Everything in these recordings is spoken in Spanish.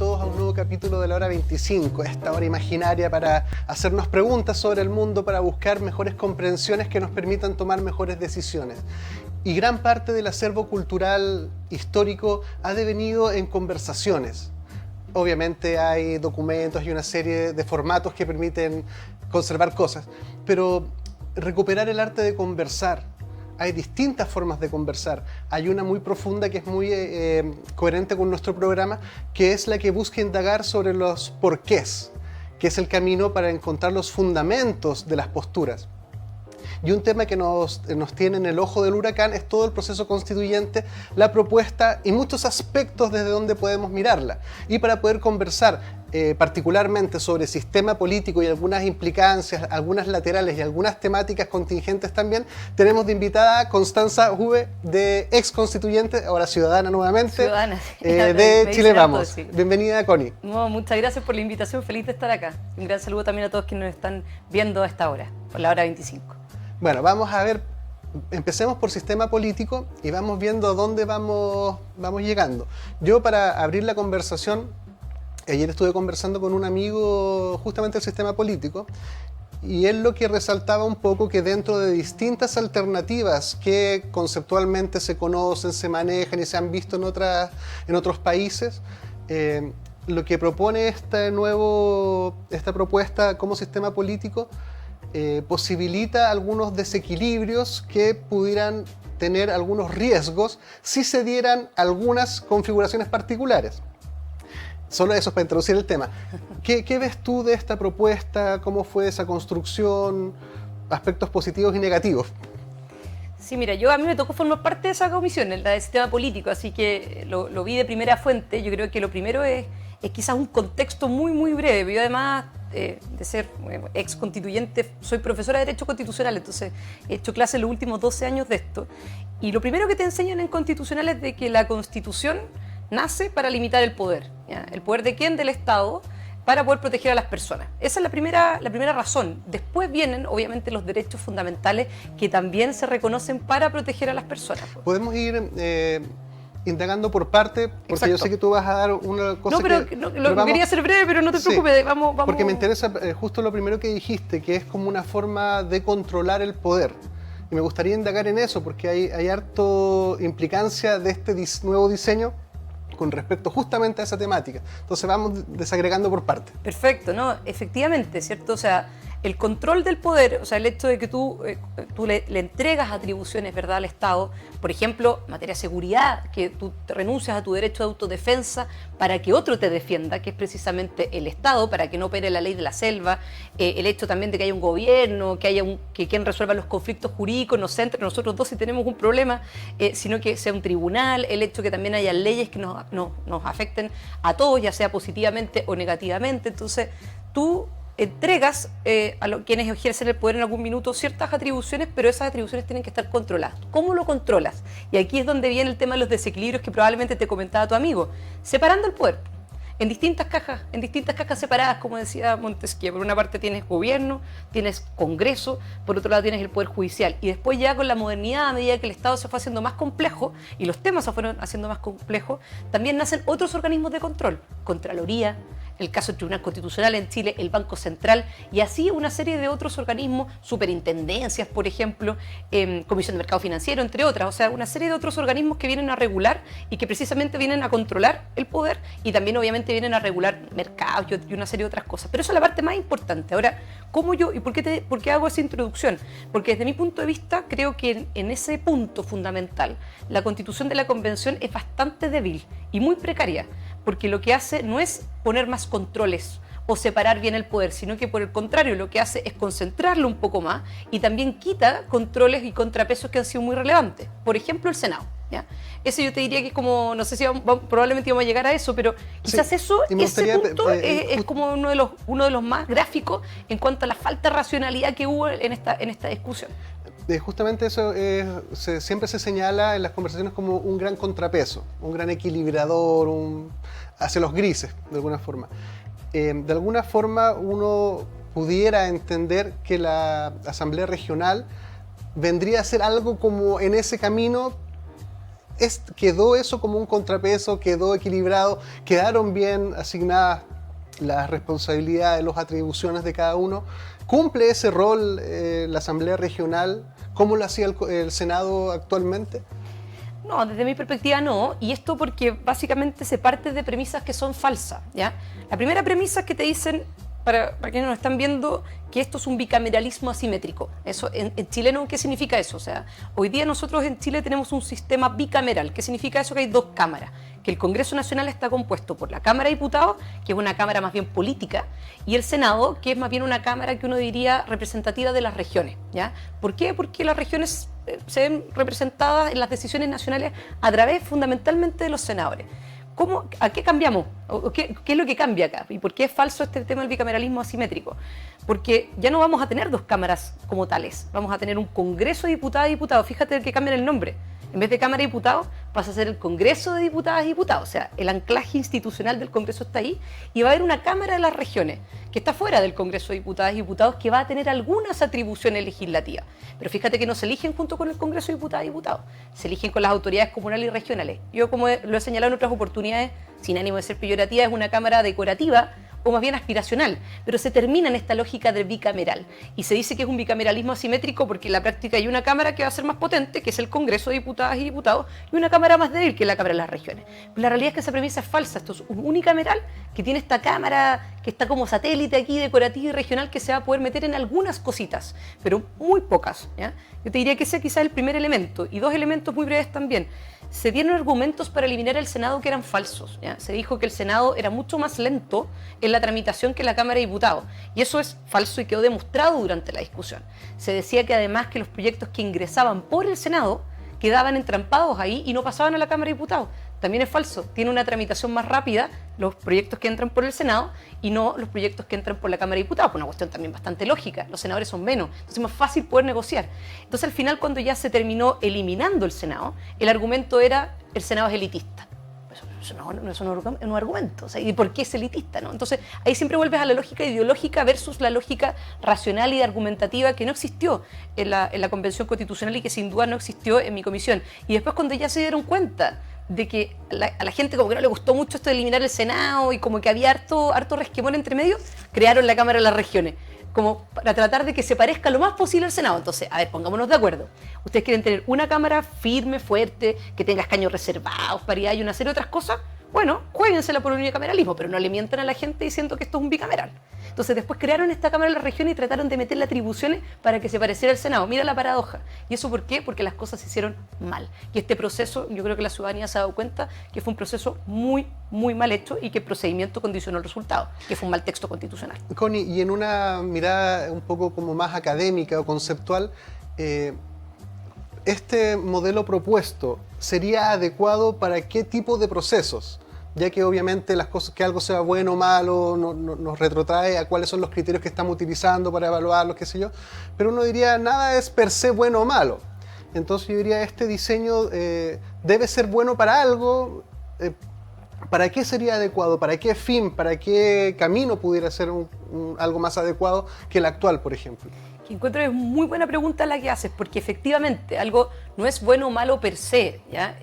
todos a un nuevo capítulo de la Hora 25, esta hora imaginaria para hacernos preguntas sobre el mundo, para buscar mejores comprensiones que nos permitan tomar mejores decisiones. Y gran parte del acervo cultural histórico ha devenido en conversaciones. Obviamente hay documentos y una serie de formatos que permiten conservar cosas, pero recuperar el arte de conversar. Hay distintas formas de conversar. Hay una muy profunda que es muy coherente con nuestro programa, que es la que busca indagar sobre los porqués, que es el camino para encontrar los fundamentos de las posturas. Y un tema que nos tiene en el ojo del huracán es todo el proceso constituyente, la propuesta y muchos aspectos desde donde podemos mirarla. Y para poder conversar particularmente sobre sistema político y algunas implicancias, algunas laterales y algunas temáticas contingentes también, tenemos de invitada a Constanza Hube, de ex constituyente, ahora ciudadana nuevamente, ciudadana, de Chile Vamos. Bienvenida, Connie. No, muchas gracias por la invitación, feliz de estar acá. Un gran saludo también a todos quienes nos están viendo a esta hora, por la hora 25. Bueno, vamos a ver, empecemos por sistema político y vamos viendo a dónde vamos llegando. Yo, para abrir la conversación, ayer estuve conversando con un amigo justamente del sistema político y él lo que resaltaba un poco que dentro de distintas alternativas que conceptualmente se conocen, se manejan y se han visto en otros países, lo que propone esta propuesta como sistema político posibilita algunos desequilibrios que pudieran tener algunos riesgos si se dieran algunas configuraciones particulares. Solo eso para introducir el tema. ¿Qué ves tú de esta propuesta? ¿Cómo fue esa construcción? Aspectos positivos y negativos. Sí, mira, a mí me tocó formar parte de esa comisión, la del sistema político, así que lo vi de primera fuente. Yo creo que lo primero es quizás un contexto muy, muy breve. Yo además de ser ex constituyente, soy profesora de Derecho Constitucional, entonces he hecho clases los últimos 12 años de esto. Y lo primero que te enseñan en Constitucional es de que la Constitución nace para limitar el poder. ¿Ya? ¿El poder de quién? Del Estado, para poder proteger a las personas. Esa es la primera razón. Después vienen, obviamente, los derechos fundamentales que también se reconocen para proteger a las personas. Podemos ir indagando por parte, porque Exacto. Yo sé que tú vas a dar una cosa lo quería hacer breve, pero no te preocupes, vamos. Porque me interesa justo lo primero que dijiste, que es como una forma de controlar el poder. Y me gustaría indagar en eso, porque hay harto implicancia de este nuevo diseño con respecto justamente a esa temática. Entonces vamos desagregando por parte. Perfecto, ¿no? Efectivamente, ¿cierto? O sea, el control del poder, o sea, el hecho de que tú le entregas atribuciones, ¿verdad?, al Estado, por ejemplo, en materia de seguridad, que tú te renuncias a tu derecho de autodefensa para que otro te defienda, que es precisamente el Estado, para que no opere la ley de la selva, el hecho también de que haya un gobierno, que quien resuelva los conflictos jurídicos no sea entre nosotros dos si tenemos un problema, sino que sea un tribunal, el hecho de que también haya leyes que nos afecten a todos, ya sea positivamente o negativamente. Entonces, tú entregas a quienes ejercen el poder en algún minuto ciertas atribuciones, pero esas atribuciones tienen que estar controladas. ¿Cómo lo controlas? Y aquí es donde viene el tema de los desequilibrios que probablemente te comentaba tu amigo. Separando el poder en distintas cajas separadas, como decía Montesquieu. Por una parte tienes gobierno, tienes Congreso, por otro lado tienes el Poder Judicial. Y después ya con la modernidad, a medida que el Estado se fue haciendo más complejo y los temas se fueron haciendo más complejos, también nacen otros organismos de control. Contraloría, el caso del Tribunal Constitucional en Chile, el Banco Central, y así una serie de otros organismos, superintendencias, por ejemplo, Comisión de Mercado Financiero, entre otras. O sea, una serie de otros organismos que vienen a regular y que precisamente vienen a controlar el poder y también obviamente vienen a regular mercados y una serie de otras cosas. Pero eso es la parte más importante. Ahora, ¿cómo yo y por qué hago esa introducción? Porque desde mi punto de vista creo que en ese punto fundamental la Constitución de la Convención es bastante débil y muy precaria, porque lo que hace no es poner más controles o separar bien el poder, sino que por el contrario lo que hace es concentrarlo un poco más y también quita controles y contrapesos que han sido muy relevantes. Por ejemplo, el Senado. ¿Ya? Ese yo te diría que es como, no sé si probablemente íbamos a llegar a eso, pero quizás sí, ese punto es como uno de los más gráficos en cuanto a la falta de racionalidad que hubo en esta discusión. Justamente eso siempre se señala en las conversaciones como un gran contrapeso, un gran equilibrador, hacia los grises, de alguna forma. De alguna forma uno pudiera entender que la Asamblea Regional vendría a ser algo como en ese camino ¿Quedó eso como un contrapeso? ¿Quedó equilibrado? ¿Quedaron bien asignadas las responsabilidades, las atribuciones de cada uno? ¿Cumple ese rol la Asamblea Regional? ¿Cómo lo hacía el Senado actualmente? No, desde mi perspectiva no, y esto porque básicamente se parte de premisas que son falsas, ¿ya? La primera premisa es que te dicen, para quienes nos están viendo, que esto es un bicameralismo asimétrico. Eso, en chileno, ¿qué significa eso? O sea, hoy día nosotros en Chile tenemos un sistema bicameral. ¿Qué significa eso? Que hay dos cámaras, que el Congreso Nacional está compuesto por la Cámara de Diputados, que es una cámara más bien política, y el Senado, que es más bien una cámara que uno diría representativa de las regiones, ¿ya? ¿Por qué? Porque las regiones se ven representadas en las decisiones nacionales a través fundamentalmente de los senadores. ¿A qué cambiamos? ¿Qué es lo que cambia acá? ¿Y por qué es falso este tema del bicameralismo asimétrico? Porque ya no vamos a tener dos cámaras como tales, vamos a tener un Congreso de Diputadas y Diputados. Fíjate que cambian el nombre. En vez de Cámara de Diputados, pasa a ser el Congreso de Diputadas y Diputados. O sea, el anclaje institucional del Congreso está ahí y va a haber una Cámara de las Regiones que está fuera del Congreso de Diputadas y Diputados que va a tener algunas atribuciones legislativas. Pero fíjate que no se eligen junto con el Congreso de Diputadas y Diputados, se eligen con las autoridades comunales y regionales. Yo, como lo he señalado en otras oportunidades, sin ánimo de ser peyorativa, es una Cámara decorativa o más bien aspiracional, pero se termina en esta lógica del bicameral. Y se dice que es un bicameralismo asimétrico porque en la práctica hay una Cámara que va a ser más potente, que es el Congreso de Diputadas y Diputados, y una Cámara más débil, que es la Cámara de las Regiones. Pero la realidad es que esa premisa es falsa. Esto es un unicameral que tiene esta Cámara que está como satélite aquí, decorativa y regional, que se va a poder meter en algunas cositas, pero muy pocas, ¿ya? Yo te diría que ese quizás es el primer elemento. Y dos elementos muy breves también. Se dieron argumentos para eliminar el Senado que eran falsos, ¿ya? Se dijo que el Senado era mucho más lento en la tramitación que la Cámara de Diputados, y eso es falso y quedó demostrado durante la discusión. Se decía que además que los proyectos que ingresaban por el Senado quedaban entrampados ahí y no pasaban a la Cámara de Diputados. También es falso, tiene una tramitación más rápida los proyectos que entran por el Senado y no los proyectos que entran por la Cámara de Diputados, por una cuestión también bastante lógica, los senadores son menos, entonces es más fácil poder negociar. Entonces al final, cuando ya se terminó eliminando el Senado, el argumento era el Senado es elitista. Eso no es un argumento, o sea, ¿y por qué es elitista? ¿No? Entonces ahí siempre vuelves a la lógica ideológica versus la lógica racional y argumentativa que no existió en la Convención Constitucional y que sin duda no existió en mi comisión. Y después, cuando ya se dieron cuenta de que a la gente como que no le gustó mucho esto de eliminar el Senado y como que había harto resquemón entre medio, crearon la Cámara de las Regiones, como para tratar de que se parezca lo más posible al Senado. Entonces, a ver, pongámonos de acuerdo. Ustedes quieren tener una Cámara firme, fuerte, que tenga escaños reservados, paridad y una serie de otras cosas. Bueno, juéguensela por un unicameralismo, pero no le mientan a la gente diciendo que esto es un bicameral. Entonces después crearon esta Cámara de las Regiones y trataron de meterle atribuciones para que se pareciera al Senado. Mira la paradoja. ¿Y eso por qué? Porque las cosas se hicieron mal. Y este proceso, yo creo que la ciudadanía se ha dado cuenta que fue un proceso muy, muy mal hecho y que el procedimiento condicionó el resultado, que fue un mal texto constitucional. Connie, y en una mirada un poco como más académica o conceptual, ¿este modelo propuesto sería adecuado para qué tipo de procesos? Ya que obviamente las cosas, que algo sea bueno o malo, nos retrotrae a cuáles son los criterios que estamos utilizando para evaluarlos, qué sé yo. Pero uno diría, nada es per se bueno o malo. Entonces yo diría, este diseño debe ser bueno para algo. ¿Para qué sería adecuado? ¿Para qué fin? ¿Para qué camino pudiera ser algo más adecuado que el actual, por ejemplo? Que encuentro que es muy buena pregunta la que haces, porque efectivamente algo no es bueno o malo per se, ¿ya?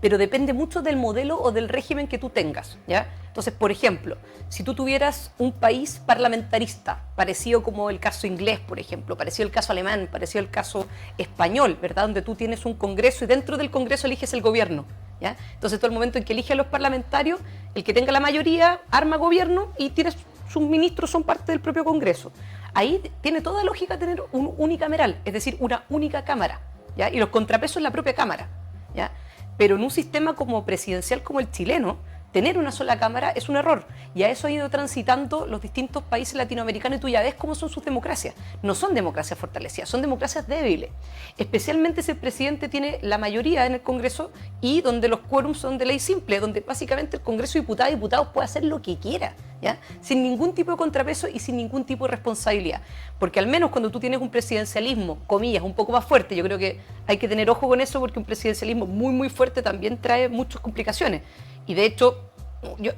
Pero depende mucho del modelo o del régimen que tú tengas, ¿ya? Entonces, por ejemplo, si tú tuvieras un país parlamentarista, parecido como el caso inglés, por ejemplo, parecido al caso alemán, parecido al caso español, ¿verdad? Donde tú tienes un congreso y dentro del congreso eliges el gobierno, ¿ya? Entonces, todo el momento en que elige a los parlamentarios, el que tenga la mayoría arma gobierno y tienes sus ministros son parte del propio Congreso. Ahí tiene toda lógica tener un unicameral, es decir, una única cámara, ¿ya? Y los contrapesos en la propia cámara, ¿ya? Pero en un sistema como presidencial como el chileno, tener una sola cámara es un error. Y a eso han ido transitando los distintos países latinoamericanos y tú ya ves cómo son sus democracias. No son democracias fortalecidas, son democracias débiles. Especialmente si el presidente tiene la mayoría en el Congreso y donde los quórums son de ley simple, donde básicamente el Congreso de Diputadas y Diputados puede hacer lo que quiera, ¿ya? Sin ningún tipo de contrapeso y sin ningún tipo de responsabilidad. Porque al menos cuando tú tienes un presidencialismo, comillas, un poco más fuerte, yo creo que hay que tener ojo con eso porque un presidencialismo muy, muy fuerte también trae muchas complicaciones. Y de hecho,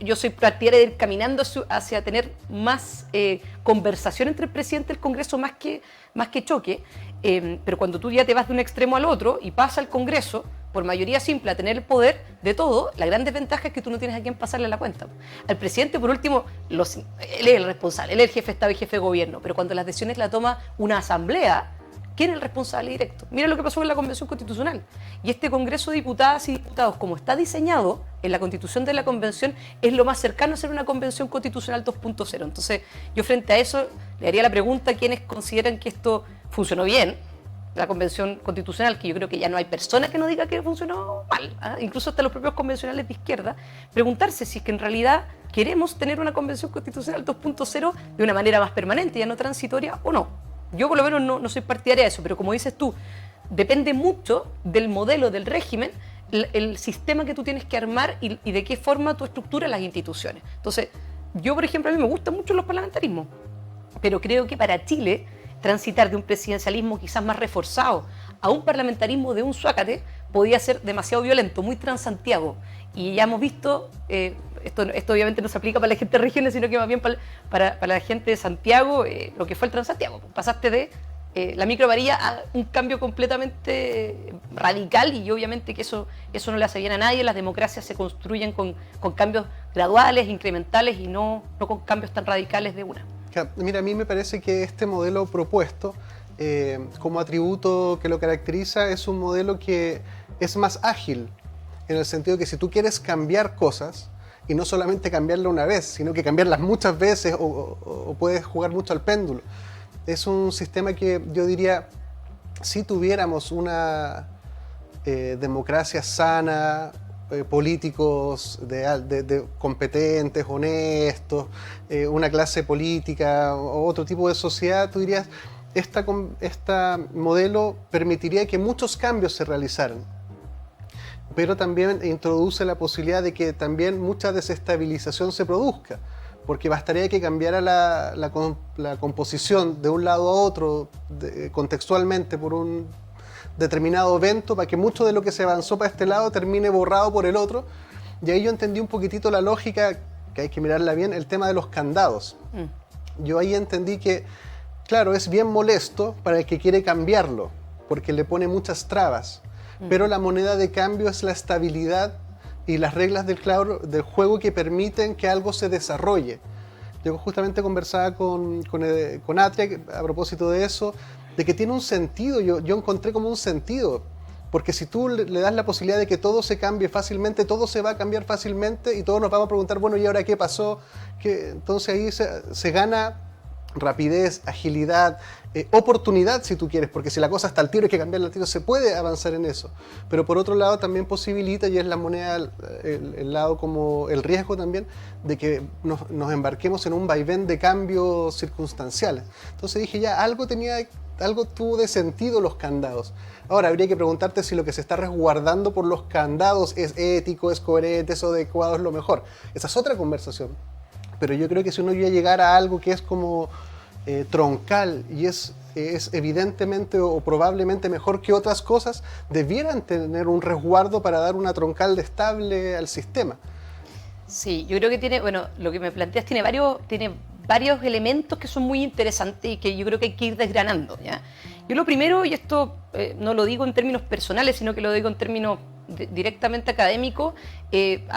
yo soy partidaria de ir caminando hacia tener más conversación entre el presidente y el Congreso más que choque, pero cuando tú ya te vas de un extremo al otro y pasa al Congreso, por mayoría simple a tener el poder de todo, la gran desventaja es que tú no tienes a quién pasarle la cuenta. Al presidente, por último, él es el responsable, él es el jefe de Estado y jefe de gobierno, pero cuando las decisiones la toma una asamblea, ¿quién es el responsable directo? Mira lo que pasó en la Convención Constitucional. Y este Congreso de Diputadas y Diputados, como está diseñado en la Constitución de la Convención, es lo más cercano a ser una Convención Constitucional 2.0. Entonces, yo frente a eso le haría la pregunta a quienes consideran que esto funcionó bien, la Convención Constitucional, que yo creo que ya no hay persona que no diga que funcionó mal, ¿eh? Incluso hasta los propios convencionales de izquierda, preguntarse si es que en realidad queremos tener una Convención Constitucional 2.0 de una manera más permanente, ya no transitoria, o no. Yo por lo menos no soy partidaria de eso, pero como dices tú, depende mucho del modelo, del régimen, el sistema que tú tienes que armar y de qué forma tú estructuras las instituciones. Entonces, yo por ejemplo, a mí me gustan mucho los parlamentarismos, pero creo que para Chile transitar de un presidencialismo quizás más reforzado a un parlamentarismo de un suácate podía ser demasiado violento, muy Transantiago. Y ya hemos visto, esto obviamente no se aplica para la gente de regiones, sino que más bien para la gente de Santiago, lo que fue el Transantiago. Pasaste de la microvarilla a un cambio completamente radical y obviamente que eso no le hace bien a nadie. Las democracias se construyen con cambios graduales, incrementales y no con cambios tan radicales de una. Mira, a mí me parece que este modelo propuesto, como atributo que lo caracteriza, es un modelo que es más ágil, en el sentido que si tú quieres cambiar cosas, y no solamente cambiarla una vez, sino que cambiarlas muchas veces o puedes jugar mucho al péndulo. Es un sistema que yo diría, si tuviéramos una democracia sana, políticos competentes, honestos, una clase política o otro tipo de sociedad, tú dirías, este modelo permitiría que muchos cambios se realizaran, pero también introduce la posibilidad de que también mucha desestabilización se produzca, porque bastaría que cambiara la composición de un lado a otro contextualmente por un determinado evento para que mucho de lo que se avanzó para este lado termine borrado por el otro. Y ahí yo entendí un poquitito la lógica, que hay que mirarla bien, el tema de los candados. Yo ahí entendí que, claro, es bien molesto para el que quiere cambiarlo, porque le pone muchas trabas, pero la moneda de cambio es la estabilidad y las reglas del juego que permiten que algo se desarrolle. Yo justamente conversaba con Atria a propósito de eso, de que tiene un sentido, yo encontré como un sentido, porque si tú le das la posibilidad de que todo se cambie fácilmente, todo se va a cambiar fácilmente y todos nos vamos a preguntar, bueno, ¿y ahora qué pasó? Entonces ahí se gana rapidez, agilidad, oportunidad si tú quieres, porque si la cosa está al tiro hay que cambiarla al tiro, se puede avanzar en eso. Pero por otro lado también posibilita, y es la moneda, el lado como el riesgo también, de que nos embarquemos en un vaivén de cambios circunstanciales. Entonces dije ya, algo tuvo de sentido los candados. Ahora habría que preguntarte si lo que se está resguardando por los candados es ético, es coherente, es adecuado, es lo mejor. Esa es otra conversación. Pero yo creo que si uno iba a llegar a algo que es como troncal y es evidentemente o probablemente mejor que otras cosas, debieran tener un resguardo para dar una troncal estable al sistema. Sí, yo creo que tiene, bueno, lo que me planteas tiene varios elementos que son muy interesantes y que yo creo que hay que ir desgranando, ¿ya? Yo lo primero, y esto no lo digo en términos personales, sino que lo digo en términos directamente académicos,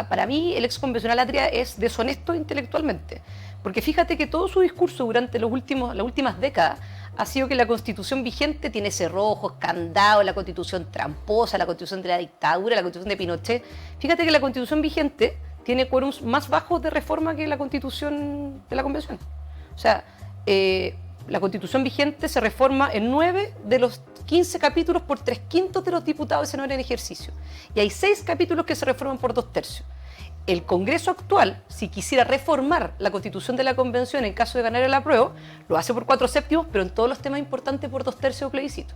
para mí el ex convencional Atria es deshonesto intelectualmente, porque fíjate que todo su discurso durante las últimas décadas ha sido que la Constitución vigente tiene cerrojos, candados, la Constitución tramposa, la Constitución de la dictadura, la Constitución de Pinochet. Fíjate que la Constitución vigente tiene quórums más bajos de reforma que la Constitución de la Convención. O sea, la Constitución vigente se reforma en 9 de los 15 capítulos por 3/5 de los diputados y senadores en ejercicio. Y hay 6 capítulos que se reforman por 2/3. El Congreso actual, si quisiera reformar la Constitución de la Convención en caso de ganar el apruebo, lo hace por 4/7, pero en todos los temas importantes por 2/3 o plebiscito.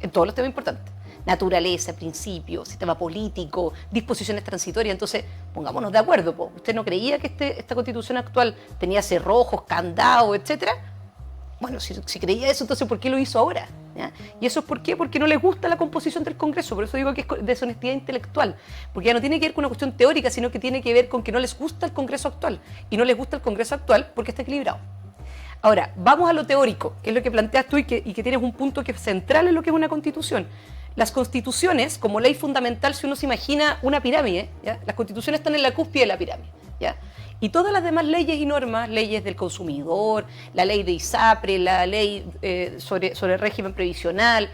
En todos los temas importantes. Naturaleza, principios, sistema político, disposiciones transitorias. Entonces, pongámonos de acuerdo. ¿Usted no creía que esta Constitución actual tenía cerrojos, candados, etcétera? Bueno, si creía eso, entonces ¿por qué lo hizo ahora? ¿Ya? ¿Y eso es por qué? Porque no les gusta la composición del Congreso. Por eso digo que es deshonestidad intelectual. Porque ya no tiene que ver con una cuestión teórica, sino que tiene que ver con que no les gusta el Congreso actual. Y no les gusta el Congreso actual porque está equilibrado. Ahora, vamos a lo teórico, que es lo que planteas tú y que tienes un punto que es central en lo que es una Constitución. las constituciones, como ley fundamental, si uno se imagina una pirámide, ¿ya? Las constituciones están en la cúspide de la pirámide, ¿ya? Y todas las demás leyes y normas, leyes del consumidor, la ley de ISAPRE, la ley sobre el régimen previsional,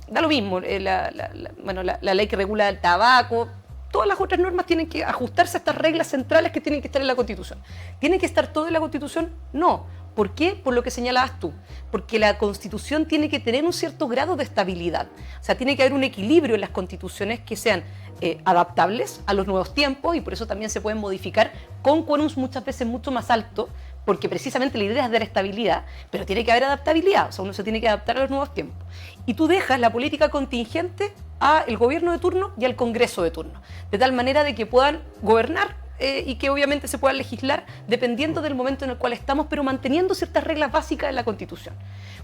da lo mismo, la ley que regula el tabaco, todas las otras normas tienen que ajustarse a estas reglas centrales que tienen que estar en la Constitución. ¿Tiene que estar todo en la Constitución? No. ¿Por qué? Por lo que señalabas tú. Porque la Constitución tiene que tener un cierto grado de estabilidad. O sea, tiene que haber un equilibrio en las constituciones que sean adaptables a los nuevos tiempos, y por eso también se pueden modificar con quórums muchas veces mucho más altos, porque precisamente la idea es dar estabilidad, pero tiene que haber adaptabilidad. O sea, uno se tiene que adaptar a los nuevos tiempos. Y tú dejas la política contingente al gobierno de turno y al Congreso de turno, de tal manera de que puedan gobernar y que obviamente se pueda legislar dependiendo del momento en el cual estamos, pero manteniendo ciertas reglas básicas de la Constitución.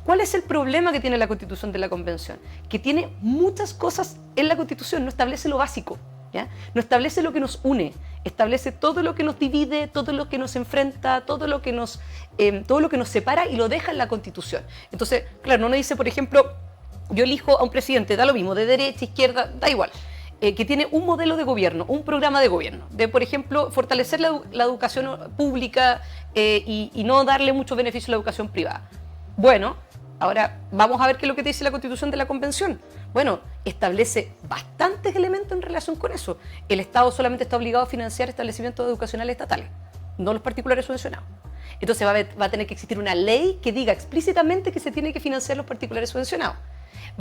¿Cuál es el problema que tiene la Constitución de la Convención? Que tiene muchas cosas en la Constitución, no establece lo básico, ¿ya? No establece lo que nos une, establece todo lo que nos divide, todo lo que nos enfrenta, todo lo que nos separa, y lo deja en la Constitución. Entonces, claro, no nos dice, por ejemplo, yo elijo a un presidente, da lo mismo, de derecha, izquierda, da igual, que tiene un modelo de gobierno, un programa de gobierno, de, por ejemplo, fortalecer la educación pública y no darle muchos beneficios a la educación privada. Bueno, ahora vamos a ver qué es lo que te dice la Constitución de la Convención. Bueno, establece bastantes elementos en relación con eso. El Estado solamente está obligado a financiar establecimientos educacionales estatales, no los particulares subvencionados. Entonces va a tener que existir una ley que diga explícitamente que se tiene que financiar los particulares subvencionados.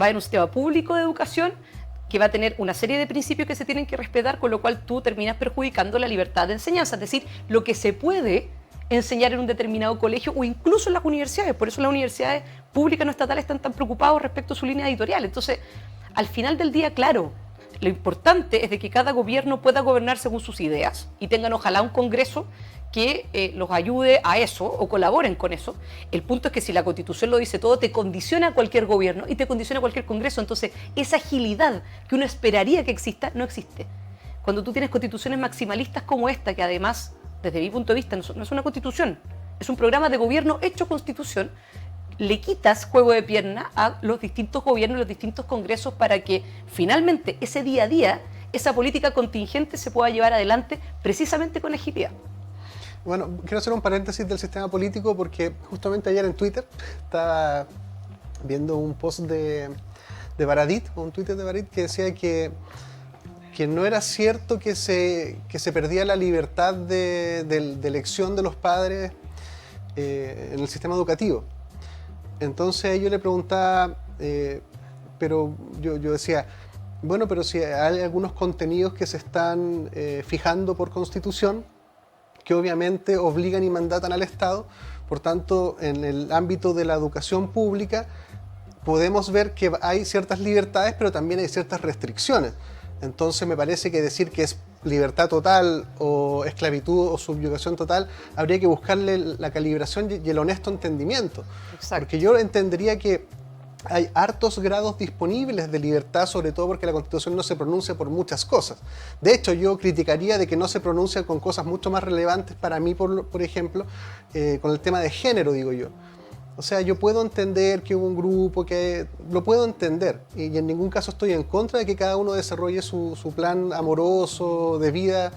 Va a haber un sistema público de educación que va a tener una serie de principios que se tienen que respetar, con lo cual tú terminas perjudicando la libertad de enseñanza, es decir, lo que se puede enseñar en un determinado colegio o incluso en las universidades. Por eso las universidades públicas no estatales están tan preocupados respecto a su línea editorial. Entonces, al final del día, claro, lo importante es de que cada gobierno pueda gobernar según sus ideas y tengan ojalá un Congreso que los ayude a eso o colaboren con eso. El punto es que si la Constitución lo dice todo, te condiciona a cualquier gobierno y te condiciona a cualquier Congreso. Entonces, esa agilidad que uno esperaría que exista, no existe. Cuando tú tienes constituciones maximalistas como esta, que además, desde mi punto de vista, no es una constitución, es un programa de gobierno hecho constitución, le quitas juego de pierna a los distintos gobiernos, los distintos congresos, para que finalmente ese día a día, esa política contingente se pueda llevar adelante precisamente con agilidad. Bueno, quiero hacer un paréntesis del sistema político porque justamente ayer en Twitter estaba viendo un post de Baradit, un Twitter de Baradit, que decía que no era cierto que se perdía la libertad de elección de los padres en el sistema educativo. Entonces yo le preguntaba, pero yo decía, bueno, pero si hay algunos contenidos que se están fijando por Constitución, que obviamente obligan y mandatan al Estado, por tanto, en el ámbito de la educación pública podemos ver que hay ciertas libertades, pero también hay ciertas restricciones. Entonces me parece que decir que es libertad total o esclavitud o subyugación total, habría que buscarle la calibración y el honesto entendimiento. Exacto. Porque yo entendería que hay hartos grados disponibles de libertad, sobre todo porque la Constitución no se pronuncia por muchas cosas. De hecho, yo criticaría de que no se pronuncia con cosas mucho más relevantes para mí, por ejemplo, con el tema de género, digo yo. O sea, yo puedo entender que hubo un grupo que... Lo puedo entender, y en ningún caso estoy en contra de que cada uno desarrolle su plan amoroso, de vida,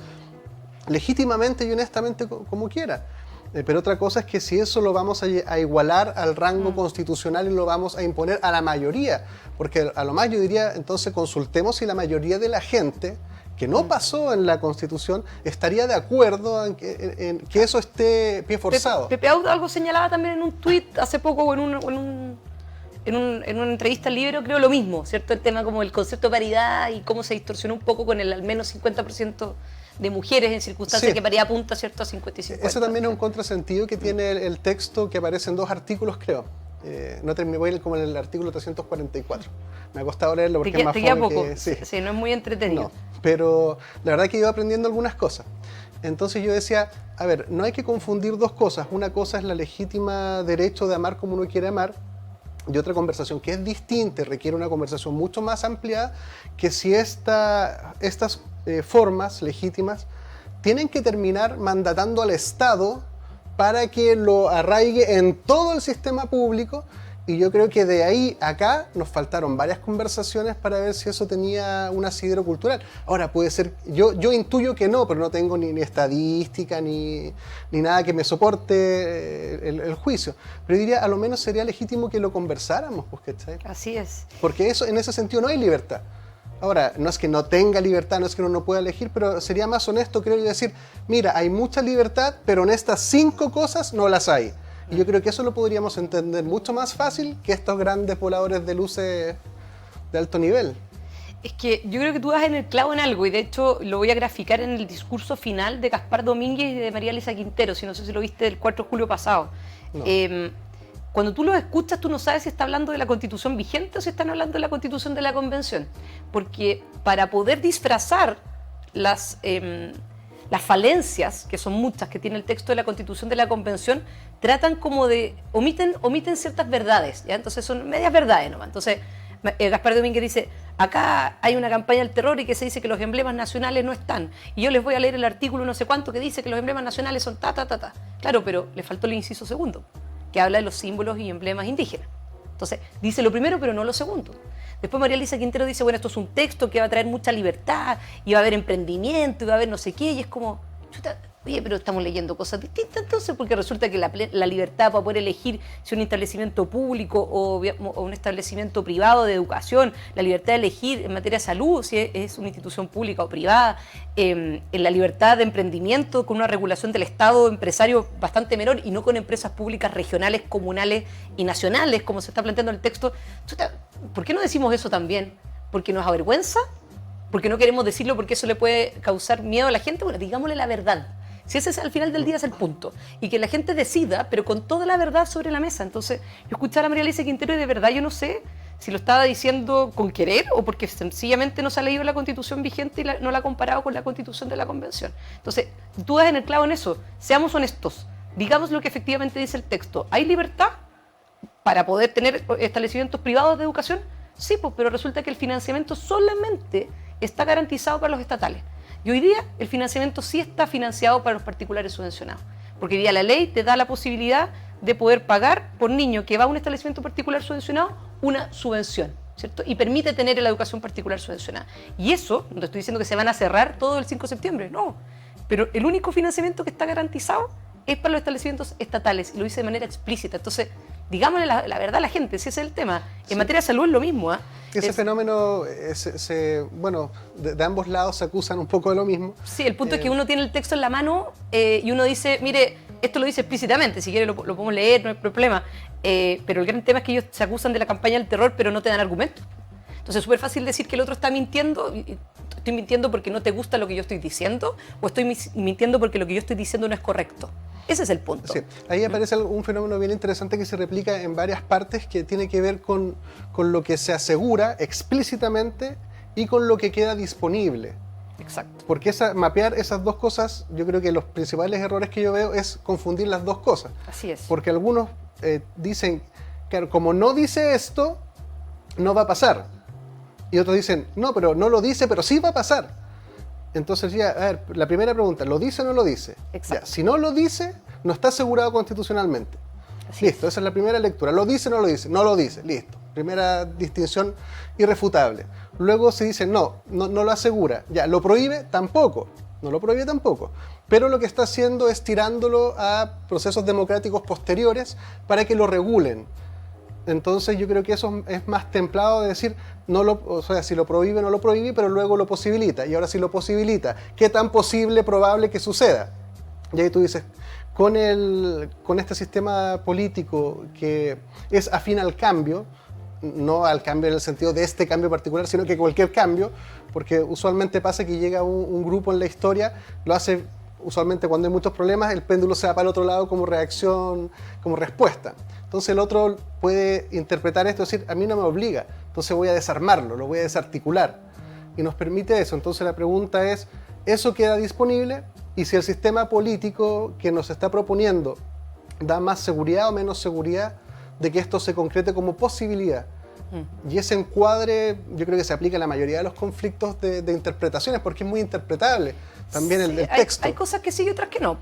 legítimamente y honestamente como quiera. Pero otra cosa es que si eso lo vamos a igualar al rango constitucional y lo vamos a imponer a la mayoría, porque a lo más yo diría, entonces consultemos si la mayoría de la gente que no pasó en la Constitución estaría de acuerdo en que eso esté pie forzado. Pepe algo señalaba también en un tuit hace poco, o en una entrevista al Libro, creo lo mismo, ¿cierto? El tema como el concepto de paridad y cómo se distorsionó un poco con el al menos 50% de mujeres en circunstancias que paridad apunta, ¿cierto?, a 50 y 50. Eso también es un contrasentido que tiene el texto, que aparece en 2 artículos, creo. No terminé, voy como en el artículo 344. Me ha costado leerlo porque es más fome poco. que... Sí, no es muy entretenido. No, pero la verdad es que iba aprendiendo algunas cosas. Entonces yo decía, a ver, no hay que confundir 2 cosas. Una cosa es la legítima derecho de amar como uno quiere amar, y otra conversación que es distinta, requiere una conversación mucho más ampliada, que si estas formas legítimas tienen que terminar mandatando al Estado para que lo arraigue en todo el sistema público Y yo creo que de ahí a acá nos faltaron varias conversaciones para ver si eso tenía un asidero cultural. Ahora puede ser, yo intuyo que no, pero no tengo ni estadística ni nada que me soporte el juicio. Pero diría, a lo menos sería legítimo que lo conversáramos, pues, ¿cachai? Así es. Porque eso, en ese sentido no hay libertad. Ahora, no es que no tenga libertad, no es que uno no pueda elegir, pero sería más honesto, creo yo, decir, mira, hay mucha libertad, pero en estas 5 cosas no las hay. Y yo creo que eso lo podríamos entender mucho más fácil que estos grandes voladores de luces de alto nivel. Es que yo creo que tú das en el clavo en algo, y de hecho lo voy a graficar en el discurso final de Gaspar Domínguez y de María Elisa Quintero, si no sé si lo viste el 4 de julio pasado. No. Cuando tú los escuchas, tú no sabes si está hablando de la Constitución vigente o si están hablando de la Constitución de la Convención. Porque para poder disfrazar las falencias, que son muchas, que tiene el texto de la Constitución de la Convención, tratan como de... omiten ciertas verdades, ¿ya? Entonces son medias verdades nomás. Entonces, Gaspar Domínguez dice, acá hay una campaña del terror y que se dice que los emblemas nacionales no están. Y yo les voy a leer el artículo no sé cuánto que dice que los emblemas nacionales son ta. Claro, pero le faltó el inciso segundo, que habla de los símbolos y emblemas indígenas. Entonces, dice lo primero, pero no lo segundo. Después María Elisa Quintero dice, bueno, esto es un texto que va a traer mucha libertad, y va a haber emprendimiento, y va a haber no sé qué, y es como, chuta, oye, pero estamos leyendo cosas distintas entonces, porque resulta que la libertad para poder elegir si un establecimiento público o un establecimiento privado de educación, la libertad de elegir en materia de salud, si es una institución pública o privada, en la libertad de emprendimiento con una regulación del Estado empresario bastante menor y no con empresas públicas regionales, comunales y nacionales, como se está planteando en el texto. Chuta, ¿por qué no decimos eso también? ¿Porque nos avergüenza? ¿Porque no queremos decirlo porque eso le puede causar miedo a la gente? Bueno, digámosle la verdad. Si ese es al final del día es el punto. Y que la gente decida, pero con toda la verdad sobre la mesa. Entonces, yo escuchaba a María Elisa Quintero y de verdad yo no sé si lo estaba diciendo con querer o porque sencillamente no se ha leído la Constitución vigente y no la ha comparado con la Constitución de la Convención. Entonces, tú das en el clavo en eso. Seamos honestos. Digamos lo que efectivamente dice el texto. ¿Hay libertad para poder tener establecimientos privados de educación? Sí, pues, pero resulta que el financiamiento solamente está garantizado para los estatales. Y hoy día el financiamiento sí está financiado para los particulares subvencionados, porque hoy día la ley te da la posibilidad de poder pagar por niño que va a un establecimiento particular subvencionado una subvención, ¿cierto? Y permite tener la educación particular subvencionada. Y eso, no te estoy diciendo que se van a cerrar todo el 5 de septiembre, no, pero el único financiamiento que está garantizado es para los establecimientos estatales, y lo dice de manera explícita. Entonces, digámosle la verdad a la gente, si ese es el tema. En materia de salud es lo mismo, ¿eh? Ese fenómeno, bueno, de ambos lados se acusan un poco de lo mismo. Sí, el punto es que uno tiene el texto en la mano y uno dice, mire, esto lo dice explícitamente, si quiere lo podemos leer, no hay problema. Pero el gran tema es que ellos se acusan de la campaña del terror, pero no te dan argumentos. Entonces es súper fácil decir que el otro está mintiendo. ¿Estoy mintiendo porque no te gusta lo que yo estoy diciendo? ¿O estoy mintiendo porque lo que yo estoy diciendo no es correcto? Ese es el punto. Sí, ahí aparece un fenómeno bien interesante que se replica en varias partes, que tiene que ver con lo que se asegura explícitamente y con lo que queda disponible. Exacto. Porque mapear esas dos cosas, yo creo que los principales errores que yo veo es confundir las dos cosas. Así es. Porque algunos dicen, claro, como no dice esto, no va a pasar. Y otros dicen, no, pero no lo dice, pero sí va a pasar. Entonces, ya, a ver, la primera pregunta, ¿lo dice o no lo dice? Exacto. Ya, si no lo dice, no está asegurado constitucionalmente. Así Listo, esa es la primera lectura. ¿Lo dice o no lo dice? No lo dice, listo. Primera distinción irrefutable. Luego se dice, no lo asegura. Ya, ¿lo prohíbe? Tampoco. No lo prohíbe tampoco. Pero lo que está haciendo es tirándolo a procesos democráticos posteriores para que lo regulen. Entonces yo creo que eso es más templado de decir, o sea, si lo prohíbe, no lo prohíbe, pero luego lo posibilita. Y ahora si lo posibilita, ¿qué tan probable que suceda? Y ahí tú dices, con este sistema político que es afín al cambio, no al cambio en el sentido de este cambio particular, sino que cualquier cambio, porque usualmente pasa que llega un grupo en la historia, lo hace usualmente cuando hay muchos problemas, el péndulo se va para el otro lado como reacción, como respuesta. Entonces el otro puede interpretar esto y decir, a mí no me obliga, entonces voy a desarmarlo, lo voy a desarticular. Y nos permite eso. Entonces la pregunta es, ¿eso queda disponible? Y si el sistema político que nos está proponiendo da más seguridad o menos seguridad de que esto se concrete como posibilidad. Y ese encuadre yo creo que se aplica a la mayoría de los conflictos de interpretaciones, porque es muy interpretable también el texto. Hay cosas que sí y otras que no.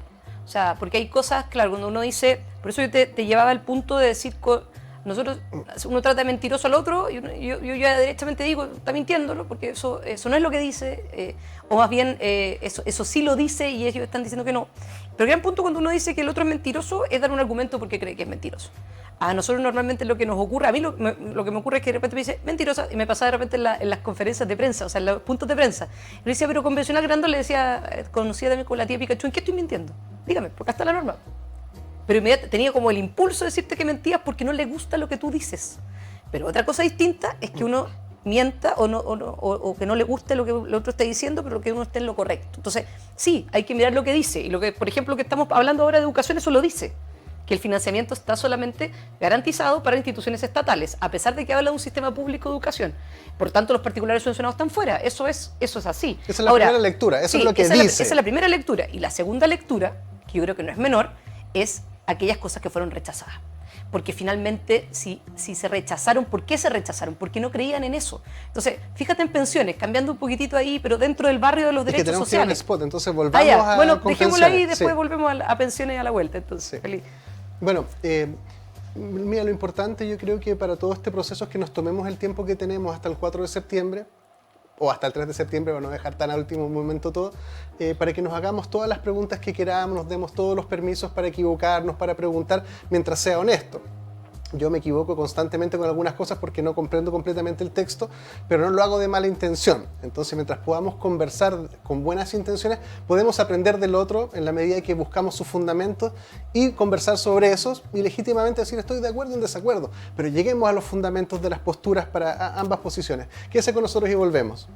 O sea, porque hay cosas, claro, cuando uno dice, por eso yo te llevaba al punto de decir, Nosotros, uno trata de mentiroso al otro y yo ya directamente digo, está mintiéndolo, porque eso no es lo que dice, o más bien eso sí lo dice y ellos están diciendo que no. Pero el gran punto cuando uno dice que el otro es mentiroso es dar un argumento porque cree que es mentiroso. A nosotros normalmente lo que nos ocurre, a mí lo que me ocurre es que de repente me dice mentirosa y me pasa de repente en las conferencias de prensa, o sea, en los puntos de prensa. Y le decía, pero convencional Grandón, le decía, conocida también con la tía Pikachu, ¿en qué estoy mintiendo? Dígame, porque acá está la norma. Pero tenía como el impulso de decirte que mentías porque no le gusta lo que tú dices. Pero otra cosa distinta es que uno mienta o que no le guste lo que el otro esté diciendo, pero que uno esté en lo correcto. Entonces, sí, hay que mirar lo que dice. Y lo que, por ejemplo, que estamos hablando ahora de educación, eso lo dice. Que el financiamiento está solamente garantizado para instituciones estatales, a pesar de que habla de un sistema público de educación. Por tanto, los particulares subvencionados están fuera. Eso es así. Esa es la primera lectura, eso es lo que dice. Esa es la primera lectura. Y la segunda lectura, que yo creo que no es menor, es aquellas cosas que fueron rechazadas. Porque finalmente, si se rechazaron, ¿por qué se rechazaron? Porque no creían en eso. Entonces, fíjate en pensiones, cambiando un poquitito ahí, pero dentro del barrio de los derechos que tenemos sociales. Que ir a un spot, entonces volvamos a bueno, dejémoslo ahí y después sí. volvemos a pensiones y a la vuelta. Entonces, sí. Feliz. Bueno, mira, lo importante yo creo que para todo este proceso es que nos tomemos el tiempo que tenemos hasta el 4 de septiembre, o hasta el 3 de septiembre, para no dejar tan al último momento todo, para que nos hagamos todas las preguntas que queramos, nos demos todos los permisos para equivocarnos, para preguntar, mientras sea honesto. Yo me equivoco constantemente con algunas cosas porque no comprendo completamente el texto, pero no lo hago de mala intención. Entonces, mientras podamos conversar con buenas intenciones, podemos aprender del otro en la medida en que buscamos sus fundamentos y conversar sobre esos y legítimamente decir estoy de acuerdo o en desacuerdo. Pero lleguemos a los fundamentos de las posturas para ambas posiciones. Quédese con nosotros y volvemos.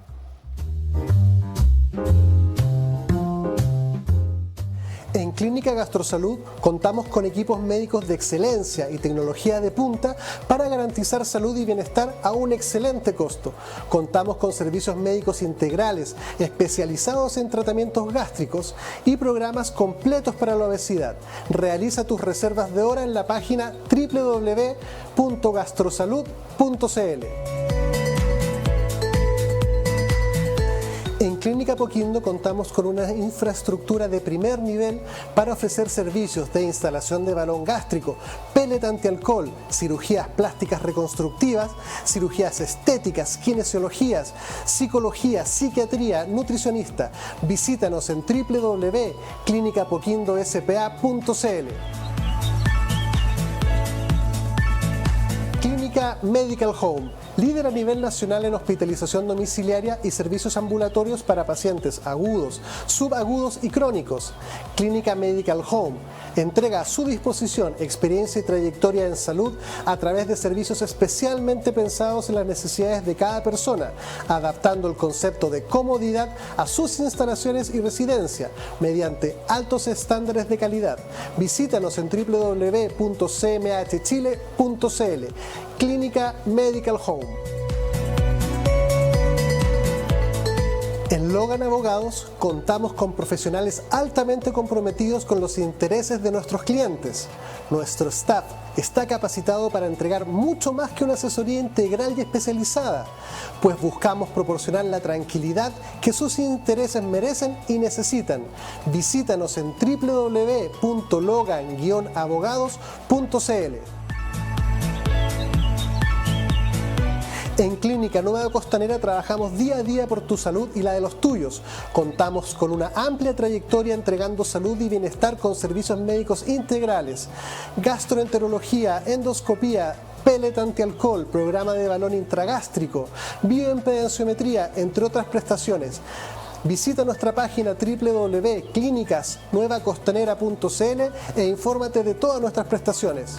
En Clínica Gastrosalud contamos con equipos médicos de excelencia y tecnología de punta para garantizar salud y bienestar a un excelente costo. Contamos con servicios médicos integrales especializados en tratamientos gástricos y programas completos para la obesidad. Realiza tus reservas de hora en la página www.gastrosalud.cl. En Clínica Apoquindo contamos con una infraestructura de primer nivel para ofrecer servicios de instalación de balón gástrico, pellet antialcohol, cirugías plásticas reconstructivas, cirugías estéticas, kinesiologías, psicología, psiquiatría, nutricionista. Visítanos en www.clinicapoquindospa.cl. Clínica Medical Home, líder a nivel nacional en hospitalización domiciliaria y servicios ambulatorios para pacientes agudos, subagudos y crónicos. Clínica Medical Home entrega a su disposición experiencia y trayectoria en salud a través de servicios especialmente pensados en las necesidades de cada persona, adaptando el concepto de comodidad a sus instalaciones y residencia mediante altos estándares de calidad. Visítanos en www.cmhchile.cl. Clínica Medical Home. En Logan Abogados contamos con profesionales altamente comprometidos con los intereses de nuestros clientes. Nuestro staff está capacitado para entregar mucho más que una asesoría integral y especializada, pues buscamos proporcionar la tranquilidad que sus intereses merecen y necesitan. Visítanos en www.logan-abogados.cl. En Clínica Nueva Costanera trabajamos día a día por tu salud y la de los tuyos. Contamos con una amplia trayectoria entregando salud y bienestar con servicios médicos integrales, gastroenterología, endoscopía, pellet antialcohol, programa de balón intragástrico, bioimpedenciometría, entre otras prestaciones. Visita nuestra página www.clinicasnuevacostanera.cl e infórmate de todas nuestras prestaciones.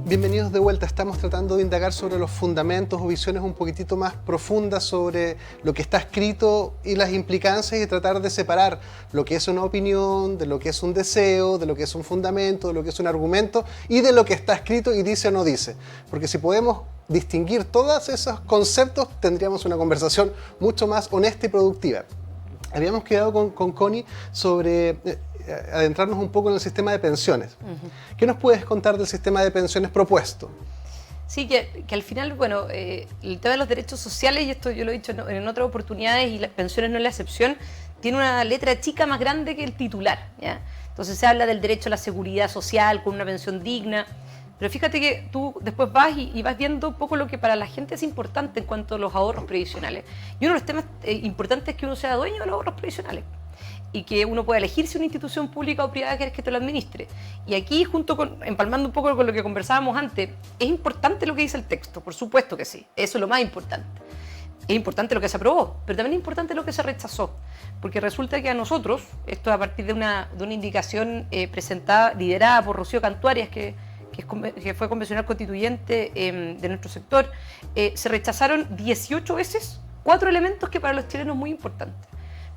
Bienvenidos de vuelta. Estamos tratando de indagar sobre los fundamentos o visiones un poquitito más profundas sobre lo que está escrito y las implicancias y tratar de separar lo que es una opinión, de lo que es un deseo, de lo que es un fundamento, de lo que es un argumento y de lo que está escrito y dice o no dice. Porque si podemos distinguir todos esos conceptos, tendríamos una conversación mucho más honesta y productiva. Habíamos quedado con Connie sobre adentrarnos un poco en el sistema de pensiones. ¿Qué nos puedes contar del sistema de pensiones propuesto? Sí, que al final, bueno, el tema de los derechos sociales, y esto yo lo he dicho en otras oportunidades, y las pensiones no es la excepción, tiene una letra chica más grande que el titular, ¿ya? Entonces se habla del derecho a la seguridad social con una pensión digna, pero fíjate que tú después vas y vas viendo un poco lo que para la gente es importante en cuanto a los ahorros previsionales. Y uno de los temas importantes es que uno sea dueño de los ahorros previsionales y que uno pueda elegir si una institución pública o privada quieres que te lo administre. Y aquí, empalmando un poco con lo que conversábamos antes, es importante lo que dice el texto, por supuesto que sí, eso es lo más importante. Es importante lo que se aprobó, pero también es importante lo que se rechazó, porque resulta que a nosotros, esto a partir de una indicación presentada, liderada por Rocío Cantuarias, que fue convencional constituyente de nuestro sector, se rechazaron 18 veces 4 elementos que para los chilenos es muy importantes.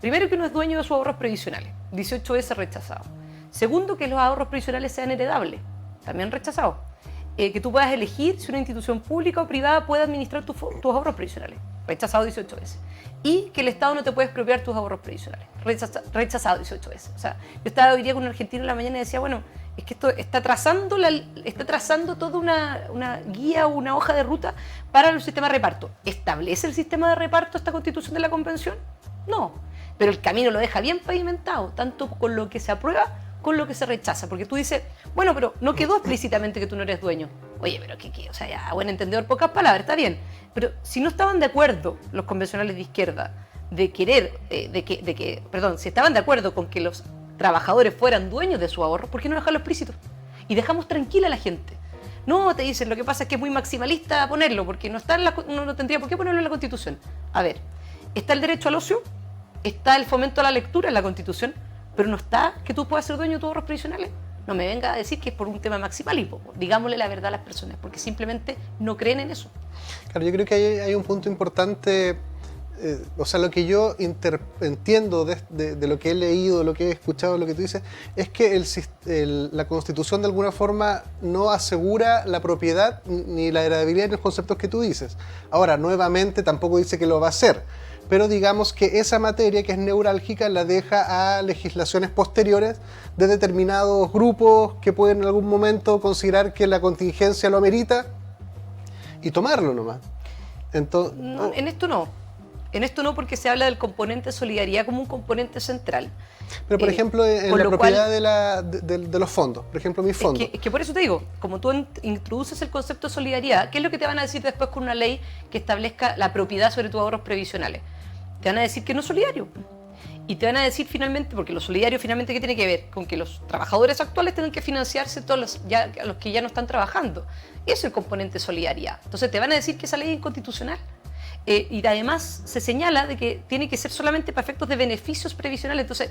Primero, que uno es dueño de sus ahorros previsionales, 18 veces rechazado. Segundo, que los ahorros previsionales sean heredables, también rechazado. Que tú puedas elegir si una institución pública o privada puede administrar tus ahorros previsionales, rechazado 18 veces. Y que el Estado no te puede expropiar tus ahorros previsionales, rechazado 18 veces. O sea, yo estaba hoy día con un argentino en la mañana y decía, bueno, es que esto está trazando toda una guía o una hoja de ruta para el sistema de reparto. ¿Establece el sistema de reparto esta Constitución de la Convención? No, pero el camino lo deja bien pavimentado, tanto con lo que se aprueba con lo que se rechaza, porque tú dices, bueno, pero no quedó explícitamente que tú no eres dueño. Oye, pero ¿qué? O sea, ya, buen entendedor, pocas palabras, está bien. Pero si no estaban de acuerdo los convencionales de izquierda si estaban de acuerdo con que los trabajadores fueran dueños de su ahorro, ¿por qué no dejarlo explícito? Y dejamos tranquila a la gente. No, te dicen, lo que pasa es que es muy maximalista ponerlo, porque no tendría por qué ponerlo en la Constitución. A ver, está el derecho al ocio, está el fomento a la lectura en la Constitución, pero no está que tú puedas ser dueño de tus ahorros previsionales. No me venga a decir que es por un tema maximalismo. Digámosle la verdad a las personas, porque simplemente no creen en eso. Claro, yo creo que hay un punto importante, o sea, lo que yo entiendo de lo que he leído, de lo que he escuchado, lo que tú dices, es que la Constitución de alguna forma no asegura la propiedad ni la heredabilidad en los conceptos que tú dices. Ahora, nuevamente, tampoco dice que lo va a hacer. Pero digamos que esa materia que es neurálgica la deja a legislaciones posteriores de determinados grupos que pueden en algún momento considerar que la contingencia lo amerita y tomarlo nomás. Entonces, no, en esto no. En esto no, porque se habla del componente solidaridad como un componente central. Pero, por ejemplo, en la propiedad de los fondos, por ejemplo, mis fondos. Es que por eso te digo, como tú introduces el concepto de solidaridad, ¿qué es lo que te van a decir después con una ley que establezca la propiedad sobre tus ahorros previsionales? Te van a decir que no es solidario. Y te van a decir finalmente, porque lo solidario finalmente, ¿qué tiene que ver? Con que los trabajadores actuales tienen que financiarse a los que ya no están trabajando. Eso es el componente de solidaridad. Entonces te van a decir que esa ley es inconstitucional. Y además se señala de que tiene que ser solamente para efectos de beneficios previsionales. Entonces,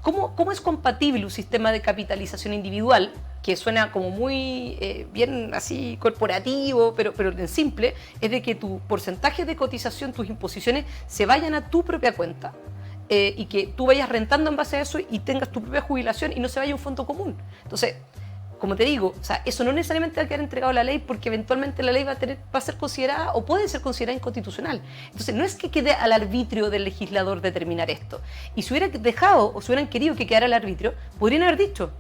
¿cómo es compatible un sistema de capitalización individual, que suena como muy bien así corporativo, pero en simple, es de que tu porcentaje de cotización, tus imposiciones, se vayan a tu propia cuenta y que tú vayas rentando en base a eso y tengas tu propia jubilación y no se vaya a un fondo común? Entonces, como te digo, o sea, eso no necesariamente va a quedar entregado a la ley, porque eventualmente la ley va a ser considerada o puede ser considerada inconstitucional. Entonces, no es que quede al arbitrio del legislador determinar esto. Y si hubiera dejado o si hubieran querido que quedara al arbitrio, podrían haber dicho,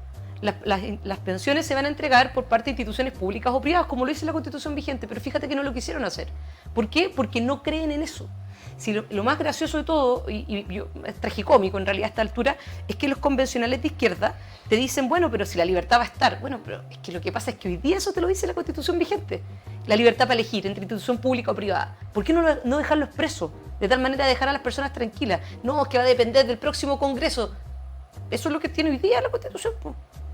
las pensiones se van a entregar por parte de instituciones públicas o privadas, como lo dice la Constitución vigente, pero fíjate que no lo quisieron hacer. ¿Por qué? Porque no creen en eso. Si lo más gracioso de todo, y es tragicómico en realidad a esta altura, es que los convencionales de izquierda te dicen, bueno, pero si la libertad va a estar. Bueno, pero es que lo que pasa es que hoy día eso te lo dice la Constitución vigente. La libertad para elegir entre institución pública o privada. ¿Por qué no dejarlo expreso? De tal manera dejar a las personas tranquilas. No, es que va a depender del próximo Congreso. Eso es lo que tiene hoy día la Constitución.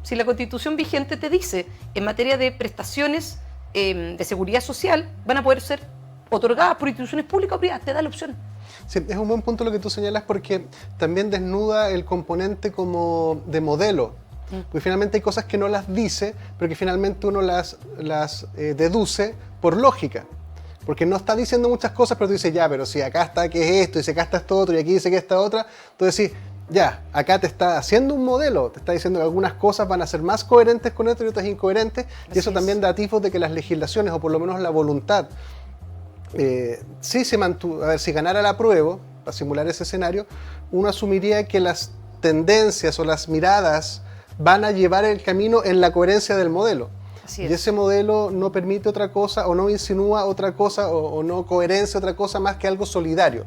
Si la Constitución vigente te dice, en materia de prestaciones de seguridad social, van a poder ser otorgadas por instituciones públicas o privadas, te da la opción. Sí, es un buen punto lo que tú señalas, porque también desnuda el componente como de modelo. Porque finalmente hay cosas que no las dice, pero que finalmente uno las deduce por lógica. Porque no está diciendo muchas cosas, pero tú dices, ya, pero si acá está que es esto, y si acá está esto otro, y aquí dice que esta otra, entonces sí, ya, acá te está haciendo un modelo, te está diciendo que algunas cosas van a ser más coherentes con esto y otras incoherentes, y eso también da atisbos de que las legislaciones, o por lo menos la voluntad, sí se mantuvo. A ver, si ganara la apruebo, para simular ese escenario, uno asumiría que las tendencias o las miradas van a llevar el camino en la coherencia del modelo. Y ese modelo no permite otra cosa, o no insinúa otra cosa, o no coherencia otra cosa más que algo solidario.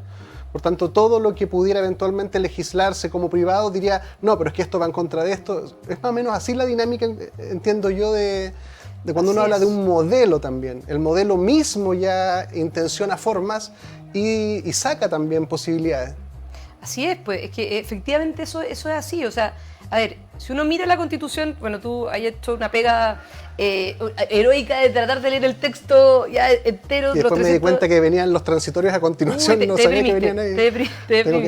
Por tanto, todo lo que pudiera eventualmente legislarse como privado diría, no, pero es que esto va en contra de esto. Es más o menos así la dinámica, entiendo yo, de cuando uno habla de un modelo también. El modelo mismo ya intenciona formas y saca también posibilidades. Así es, pues, es que efectivamente eso es así. O sea, a ver, si uno mira la Constitución, bueno, tú has hecho una pega heroica de tratar de leer el texto ya entero. Y después me di cuenta que venían los transitorios a continuación, no sabía que venían ahí.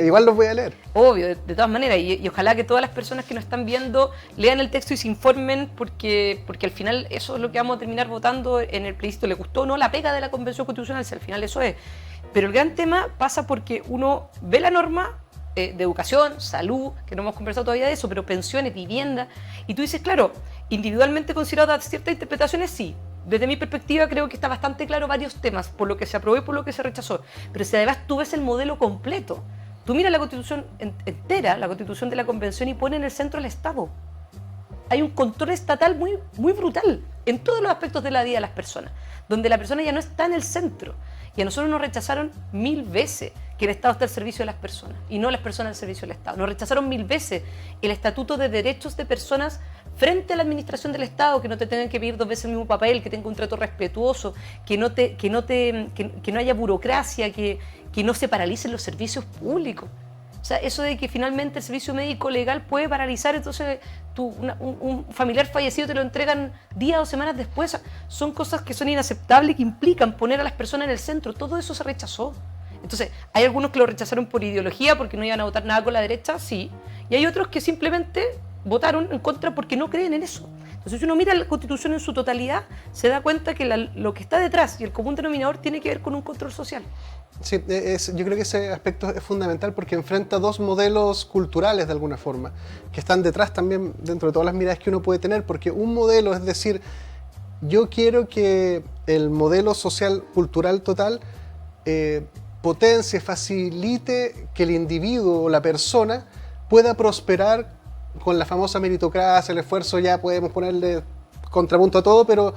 Igual los voy a leer. Obvio, de todas maneras, y ojalá que todas las personas que nos están viendo lean el texto y se informen, porque al final eso es lo que vamos a terminar votando en el plebiscito. ¿Le gustó o no la pega de la Convención Constitucional? Si al final eso es. Pero el gran tema pasa porque uno ve la norma de educación, salud, que no hemos conversado todavía de eso, pero pensiones, vivienda, y tú dices, claro, individualmente ciertas interpretaciones, sí. Desde mi perspectiva creo que está bastante claro varios temas, por lo que se aprobó y por lo que se rechazó. Pero si además tú ves el modelo completo, tú miras la Constitución entera, la Constitución de la Convención, y pone en el centro al Estado. Hay un control estatal muy, muy brutal en todos los aspectos de la vida de las personas, donde la persona ya no está en el centro. Y a nosotros nos rechazaron 1000 veces que el Estado está al servicio de las personas y no las personas al servicio del Estado. Nos rechazaron 1000 veces el Estatuto de Derechos de Personas frente a la administración del Estado, que no te tengan que pedir 2 veces el mismo papel, que tenga un trato respetuoso, que no haya burocracia, que no se paralicen los servicios públicos. O sea, eso de que finalmente el servicio médico legal puede paralizar, entonces un familiar fallecido te lo entregan días o semanas después, son cosas que son inaceptables y que implican poner a las personas en el centro. Todo eso se rechazó. Entonces, hay algunos que lo rechazaron por ideología, porque no iban a votar nada con la derecha, sí, y hay otros que simplemente votaron en contra porque no creen en eso. Entonces, si uno mira la Constitución en su totalidad, se da cuenta que lo que está detrás y el común denominador tiene que ver con un control social. Sí, yo creo que ese aspecto es fundamental porque enfrenta dos modelos culturales de alguna forma, que están detrás también dentro de todas las miradas que uno puede tener, porque un modelo es decir, yo quiero que el modelo social cultural total potencie, facilite que el individuo o la persona pueda prosperar con la famosa meritocracia, el esfuerzo, ya podemos ponerle contrapunto a todo, pero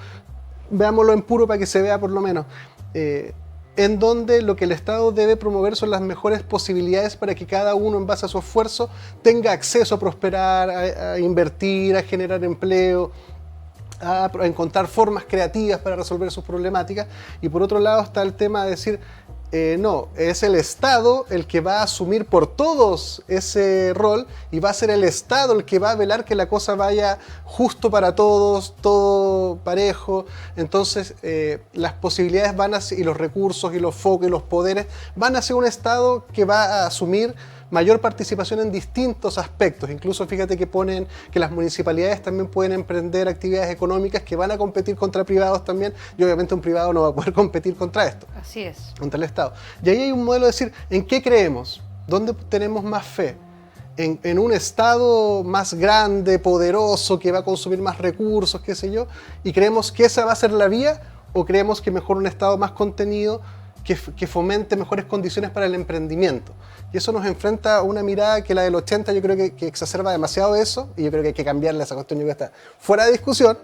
veámoslo en puro para que se vea por lo menos. En donde lo que el Estado debe promover son las mejores posibilidades para que cada uno, en base a su esfuerzo, tenga acceso a prosperar, a invertir, a generar empleo, a encontrar formas creativas para resolver sus problemáticas. Y por otro lado está el tema de decir, no, es el Estado el que va a asumir por todos ese rol y va a ser el Estado el que va a velar que la cosa vaya justo para todos, todo parejo. Entonces las posibilidades y los recursos y los focos y los poderes van a ser un Estado que va a asumir mayor participación en distintos aspectos. Incluso fíjate que ponen que las municipalidades también pueden emprender actividades económicas que van a competir contra privados también, y obviamente un privado no va a poder competir contra esto. Así es. Contra el Estado. Y ahí hay un modelo de decir, ¿en qué creemos? ¿Dónde tenemos más fe? En un Estado más grande, poderoso, que va a consumir más recursos, qué sé yo, y creemos que esa va a ser la vía, o creemos que mejor un Estado más contenido, que fomente mejores condiciones para el emprendimiento. Y eso nos enfrenta a una mirada que la del 80 yo creo que exacerba demasiado eso, y yo creo que hay que cambiarle esa cuestión, yo creo que está fuera de discusión,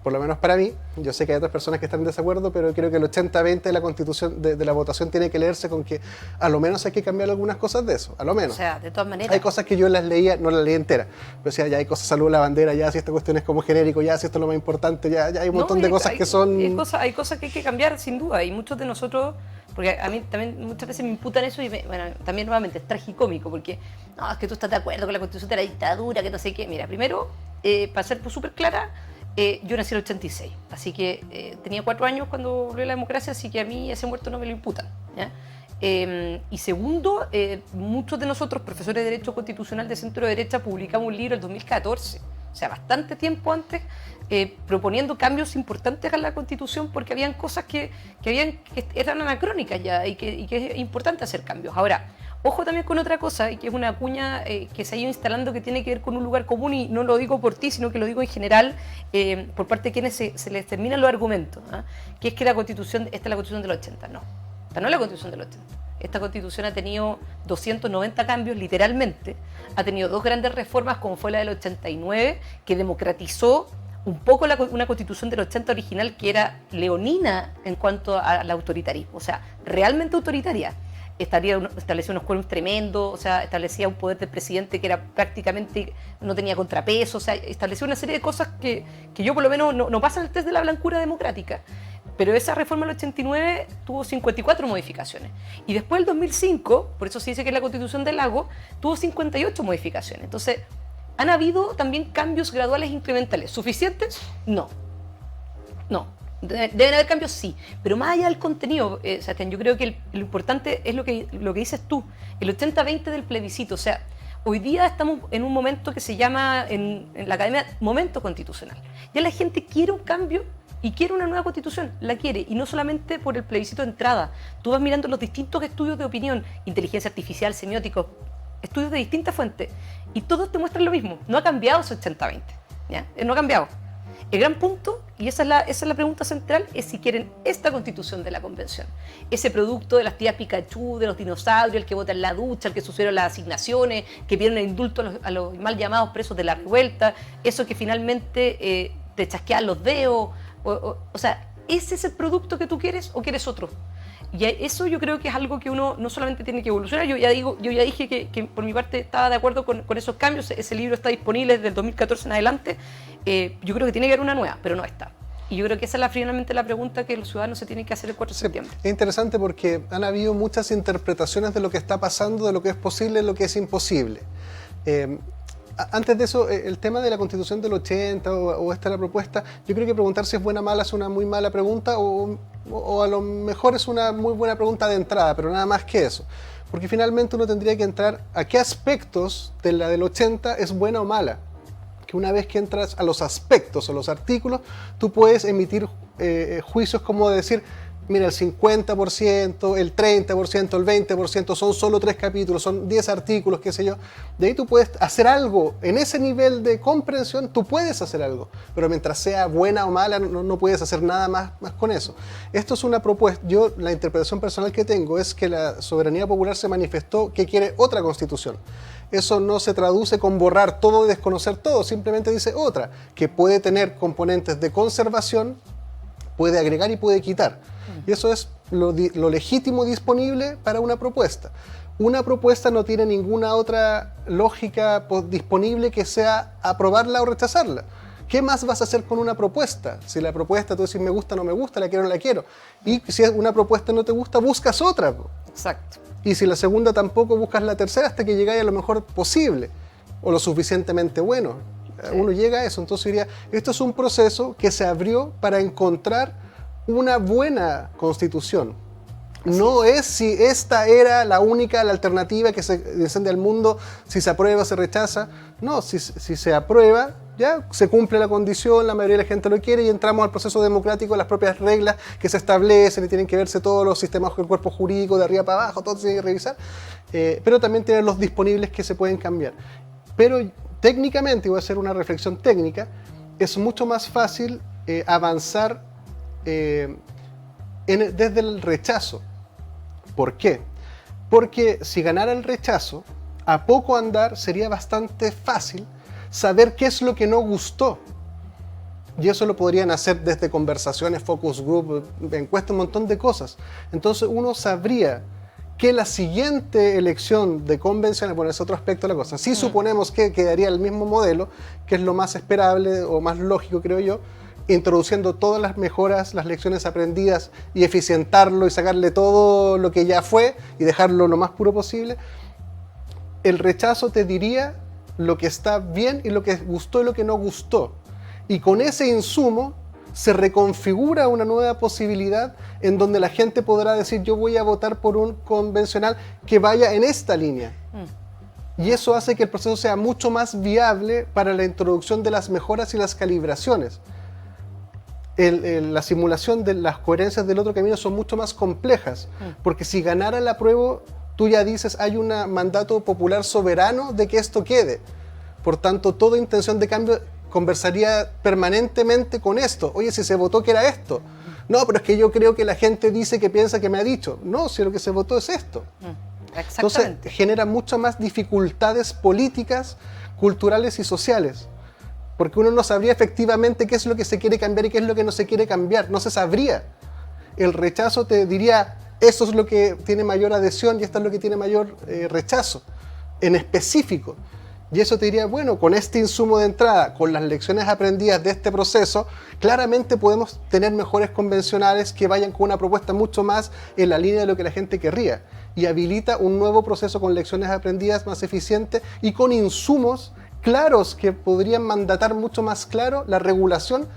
por lo menos para mí. Yo sé que hay otras personas que están en desacuerdo, pero creo que el 80-20 de la Constitución, de la votación, tiene que leerse con que a lo menos hay que cambiar algunas cosas de eso, a lo menos. O sea, de todas maneras. Hay cosas que yo las leía, no las leí enteras, pero decía, ya hay cosas, salud a la bandera, ya si esta cuestión es como genérico, ya si esto es lo más importante, ya hay un montón de cosas que son... Hay cosas que hay que cambiar, sin duda, y muchos de nosotros, porque a mí también muchas veces me imputan eso, y bueno, también nuevamente es tragicómico, porque no, es que tú estás de acuerdo con la Constitución de la dictadura, que no sé qué. Mira, primero, para ser súper clara, yo nací en el 86, así que tenía 4 años cuando volvió la democracia, así que a mí ese muerto no me lo imputan, ¿ya? Y segundo, muchos de nosotros, profesores de Derecho Constitucional de centro derecha, publicamos un libro en 2014, o sea, bastante tiempo antes, proponiendo cambios importantes a la Constitución, porque habían cosas que eran anacrónicas ya y que es importante hacer cambios. Ahora, ojo también con otra cosa, y que es una cuña que se ha ido instalando, que tiene que ver con un lugar común, y no lo digo por ti, sino que lo digo en general, por parte de quienes se les terminan los argumentos, ¿eh? Que es que esta es la Constitución del 80. No, esta no es la Constitución del 80. Esta Constitución ha tenido 290 cambios, literalmente. Ha tenido 2 grandes reformas, como fue la del 89, que democratizó un poco una Constitución del 80 original, que era leonina en cuanto al autoritarismo, o sea, realmente autoritaria. establecía unos quórums tremendos, o sea, establecía un poder del presidente que era prácticamente, no tenía contrapeso, o sea, establecía una serie de cosas que yo por lo menos no pasan el test de la blancura democrática. Pero esa reforma del 89 tuvo 54 modificaciones. Y después del 2005, por eso se dice que es la Constitución del Lago, tuvo 58 modificaciones. Entonces, ¿han habido también cambios graduales e incrementales? ¿Suficientes? No. No. Deben haber cambios, sí. Pero más allá del contenido, Sebastián, yo creo que lo importante es lo que dices tú, el 80-20 del plebiscito. O sea, hoy día estamos en un momento que se llama en la academia momento constitucional. Ya la gente quiere un cambio y quiere una nueva constitución, la quiere, y no solamente por el plebiscito de entrada. Tú vas mirando los distintos estudios de opinión, inteligencia artificial, semióticos, estudios de distintas fuentes, y todos te muestran lo mismo. No ha cambiado ese 80-20, ¿ya? No ha cambiado. El gran punto, y esa es la pregunta central, es si quieren esta constitución de la convención. Ese producto de las tías Pikachu, de los dinosaurios, el que vota en la ducha, el que sucedieron las asignaciones, que pidieron el indulto a los mal llamados presos de la revuelta, eso que finalmente te chasquean los dedos. O sea, ¿ese es el producto que tú quieres o quieres otro? Y eso yo creo que es algo que uno no solamente tiene que evolucionar. Yo ya dije que por mi parte estaba de acuerdo con esos cambios. Ese libro está disponible desde el 2014 en adelante. Yo creo que tiene que haber una nueva, pero no está. Y yo creo que esa es finalmente la pregunta que los ciudadanos se tienen que hacer el 4 de septiembre. Es interesante porque han habido muchas interpretaciones de lo que está pasando, de lo que es posible y lo que es imposible. Antes de eso, el tema de la Constitución del 80 o esta la propuesta, yo creo que preguntar si es buena o mala es una muy mala pregunta o a lo mejor es una muy buena pregunta de entrada, pero nada más que eso. Porque finalmente uno tendría que entrar a qué aspectos de la del 80 es buena o mala. Que una vez que entras a los aspectos o los artículos, tú puedes emitir juicios como de decir, mira, el 50%, el 30%, el 20% son solo 3 capítulos, son 10 artículos, qué sé yo. De ahí tú puedes hacer algo, en ese nivel de comprensión tú puedes hacer algo, pero mientras sea buena o mala no puedes hacer nada más con eso. Esto es una propuesta, la interpretación personal que tengo es que la soberanía popular se manifestó que quiere otra constitución. Eso no se traduce con borrar todo y desconocer todo, simplemente dice otra, que puede tener componentes de conservación, puede agregar y puede quitar. Y eso es lo legítimo disponible para una propuesta. Una propuesta no tiene ninguna otra lógica disponible que sea aprobarla o rechazarla. ¿Qué más vas a hacer con una propuesta? Si la propuesta tú decís me gusta, no me gusta, la quiero, no la quiero. Y si una propuesta no te gusta, buscas otra. Exacto. Y si la segunda tampoco, buscas la tercera hasta que llegáis a lo mejor posible o lo suficientemente bueno. Sí. Uno llega a eso. Entonces diría, esto es un proceso que se abrió para encontrar una buena constitución. No es si esta era la única, la alternativa que se desciende al mundo, si se aprueba, se rechaza. No, si se aprueba, ya se cumple la condición, la mayoría de la gente lo quiere y entramos al proceso democrático, las propias reglas que se establecen y tienen que verse todos los sistemas del cuerpo jurídico, de arriba para abajo, todo se tiene que revisar, pero también tener los disponibles que se pueden cambiar. Pero técnicamente, y voy a hacer una reflexión técnica, es mucho más fácil avanzar desde el rechazo. ¿Por qué? Porque si ganara el rechazo, a poco andar sería bastante fácil saber qué es lo que no gustó. Y eso lo podrían hacer desde conversaciones, focus group, encuestas, un montón de cosas. Entonces uno sabría que la siguiente elección de convencional, bueno, es otro aspecto de la cosa. Si suponemos que quedaría el mismo modelo, que es lo más esperable o más lógico, creo yo, introduciendo todas las mejoras, las lecciones aprendidas y eficientarlo y sacarle todo lo que ya fue y dejarlo lo más puro posible, el rechazo te diría lo que está bien y lo que gustó y lo que no gustó. Y con ese insumo se reconfigura una nueva posibilidad en donde la gente podrá decir yo voy a votar por un convencional que vaya en esta línea. Y eso hace que el proceso sea mucho más viable para la introducción de las mejoras y las calibraciones. La simulación de las coherencias del otro camino son mucho más complejas, porque si ganara la prueba, tú ya dices, hay un mandato popular soberano de que esto quede. Por tanto, toda intención de cambio conversaría permanentemente con esto. Oye, si se votó que era esto. No, pero es que yo creo que la gente dice que piensa que me ha dicho. No, si lo que se votó es esto. Entonces, genera muchas más dificultades políticas, culturales y sociales. Porque uno no sabría efectivamente qué es lo que se quiere cambiar y qué es lo que no se quiere cambiar. No se sabría. El rechazo te diría, eso es lo que tiene mayor adhesión y esto es lo que tiene mayor rechazo, en específico. Y eso te diría, bueno, con este insumo de entrada, con las lecciones aprendidas de este proceso, claramente podemos tener mejores convencionales que vayan con una propuesta mucho más en la línea de lo que la gente querría. Y habilita un nuevo proceso con lecciones aprendidas más eficiente y con insumos claros que podrían mandatar mucho más claro la regulación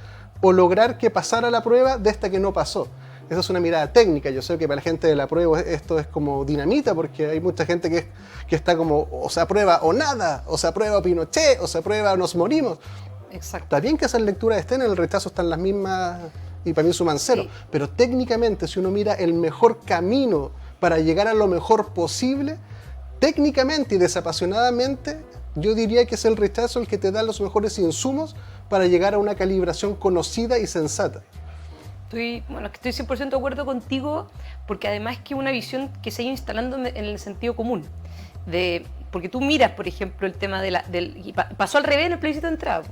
o lograr que pasara la prueba de esta que no pasó. Esa es una mirada técnica. Yo sé que para la gente de la prueba esto es como dinamita, porque hay mucha gente que está como o se aprueba o nada, o se aprueba o Pinochet, o se aprueba o nos morimos. Exacto. Está bien que esas lecturas estén, en el rechazo están las mismas y para mí suman cero, Sí. pero técnicamente si uno mira el mejor camino para llegar a lo mejor posible, técnicamente y desapasionadamente, yo diría que es el rechazo el que te da los mejores insumos para llegar a una calibración conocida y sensata. Estoy 100% de acuerdo contigo, porque además que una visión que se ha ido instalando en el sentido común. Porque tú miras, por ejemplo, el tema pasó al revés en el plebiscito de entrada.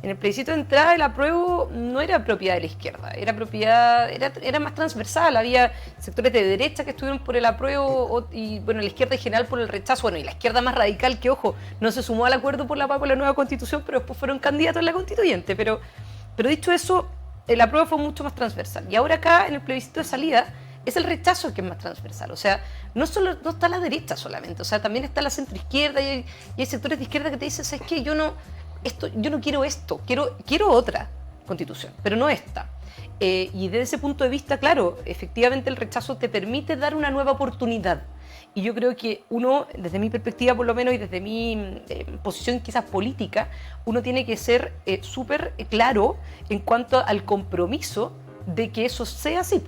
En el plebiscito de entrada el apruebo no era propiedad de la izquierda, era más transversal. Había sectores de derecha que estuvieron por el apruebo y bueno, la izquierda en general por el rechazo. Bueno, y la izquierda más radical que, ojo, no se sumó al acuerdo por la paz por la nueva constitución, pero después fueron candidatos en la constituyente. Pero dicho eso, el apruebo fue mucho más transversal. Y ahora acá, en el plebiscito de salida, es el rechazo el que es más transversal. O sea, no está la derecha solamente, o sea, también está la centroizquierda y hay sectores de izquierda que te dicen, ¿sabes qué? Yo no quiero esto, quiero otra constitución, pero no esta. Y desde ese punto de vista, claro, efectivamente el rechazo te permite dar una nueva oportunidad. Y yo creo que uno, desde mi perspectiva por lo menos y desde mi posición quizás política, uno tiene que ser súper claro en cuanto al compromiso de que eso sea así.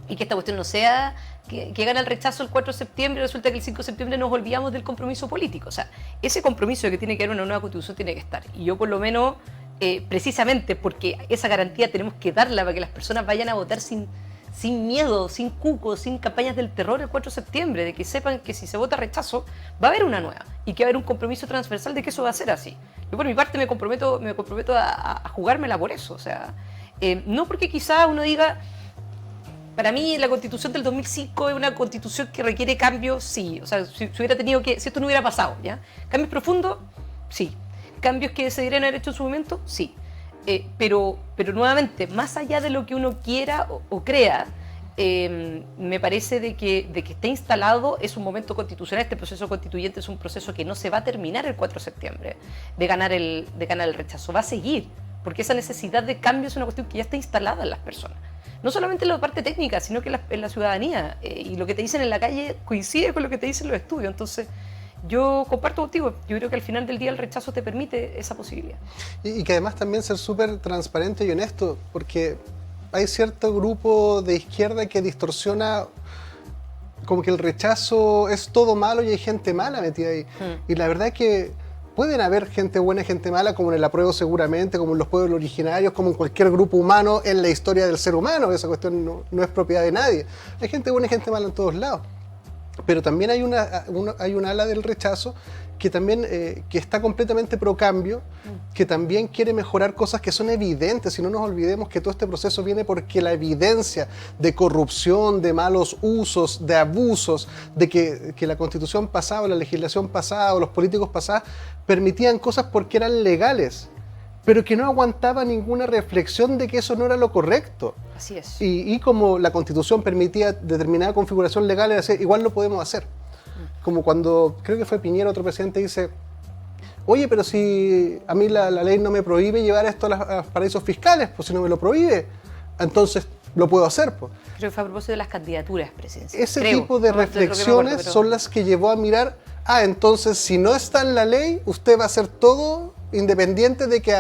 Y que esta cuestión no sea que gana el rechazo el 4 de septiembre y resulta que el 5 de septiembre nos olvidamos del compromiso político. O sea, ese compromiso de que tiene que haber una nueva constitución tiene que estar. Y yo por lo menos, precisamente porque esa garantía tenemos que darla para que las personas vayan a votar sin miedo, sin cucos, sin campañas del terror el 4 de septiembre, de que sepan que si se vota rechazo va a haber una nueva y que va a haber un compromiso transversal de que eso va a ser así. Yo por mi parte me comprometo a jugármela por eso. O sea, no porque quizá uno diga, para mí la constitución del 2005 es una constitución que requiere cambios, sí. O sea, si esto no hubiera pasado, ¿ya? ¿Cambios profundos? Sí. ¿Cambios que se deberían haber hecho en su momento? Sí. Pero nuevamente, más allá de lo que uno quiera o crea, me parece de que esté instalado es un momento constitucional. Este proceso constituyente es un proceso que no se va a terminar el 4 de septiembre de ganar el rechazo, va a seguir, porque esa necesidad de cambio es una cuestión que ya está instalada en las personas. No solamente en la parte técnica, sino que en la ciudadanía. Y lo que te dicen en la calle coincide con lo que te dicen los estudios. Entonces, yo comparto contigo. Yo creo que al final del día el rechazo te permite esa posibilidad. Y que además también ser súper transparente y honesto, porque hay cierto grupo de izquierda que distorsiona como que el rechazo es todo malo y hay gente mala metida ahí. Y la verdad es que pueden haber gente buena y gente mala, como en el apruebo seguramente, como en los pueblos originarios, como en cualquier grupo humano en la historia del ser humano. Esa cuestión no es propiedad de nadie. Hay gente buena y gente mala en todos lados. Pero también hay un ala del rechazo que también que está completamente pro cambio, que también quiere mejorar cosas que son evidentes. Y no nos olvidemos que todo este proceso viene porque la evidencia de corrupción, de malos usos, de abusos, de que la constitución pasada, la legislación pasada o los políticos pasados permitían cosas porque eran legales, pero que no aguantaba ninguna reflexión de que eso no era lo correcto. Así es. Y como la Constitución permitía determinada configuración legal, igual lo podemos hacer. Como cuando, creo que fue Piñera, otro presidente, dice, oye, pero si a mí la ley no me prohíbe llevar esto a los paraísos fiscales, pues si no me lo prohíbe, entonces lo puedo hacer. Pues. Creo que fue a propósito de las candidaturas presidenciales. Ese tipo de reflexiones son las que llevó a mirar, entonces si no está en la ley, usted va a hacer todo independiente de que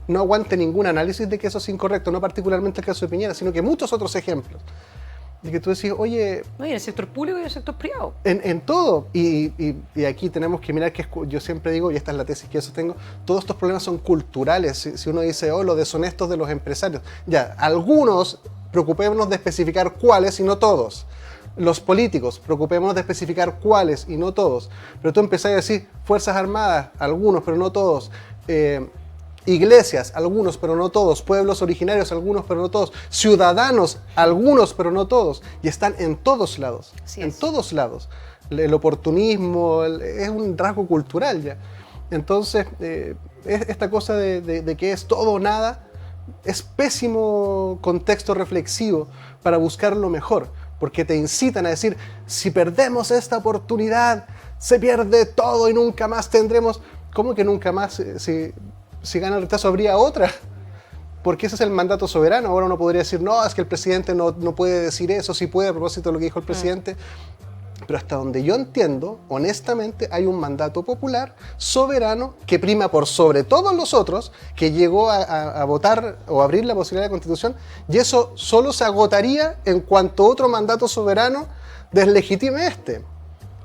no aguante ningún análisis de que eso es incorrecto, no particularmente el caso de Piñera, sino que muchos otros ejemplos. De que tú decís, oye... No, y en el sector público y en el sector privado. En todo. Y aquí tenemos que mirar que yo siempre digo, y esta es la tesis que yo sostengo, todos estos problemas son culturales. Si uno dice, los deshonestos de los empresarios. Ya, algunos, preocupémonos de especificar cuáles y no todos. Los políticos, preocupémonos de especificar cuáles y no todos. Pero tú empezás a decir, Fuerzas Armadas, algunos, pero no todos. iglesias, algunos pero no todos, pueblos originarios, algunos pero no todos, ciudadanos, algunos pero no todos, y están en todos lados, en todos lados. El oportunismo es un rasgo cultural ya. Entonces, esta cosa de que es todo o nada, es pésimo contexto reflexivo para buscar lo mejor, porque te incitan a decir, si perdemos esta oportunidad, se pierde todo y nunca más tendremos... ¿Cómo que nunca más? Si gana el rechazo, habría otra. Porque ese es el mandato soberano. Ahora uno podría decir, no, es que el presidente no puede decir eso, sí puede, a propósito de lo que dijo el presidente. Pero hasta donde yo entiendo, honestamente, hay un mandato popular, soberano, que prima por sobre todos los otros, que llegó a votar o abrir la posibilidad de la Constitución, y eso solo se agotaría en cuanto otro mandato soberano deslegitime este.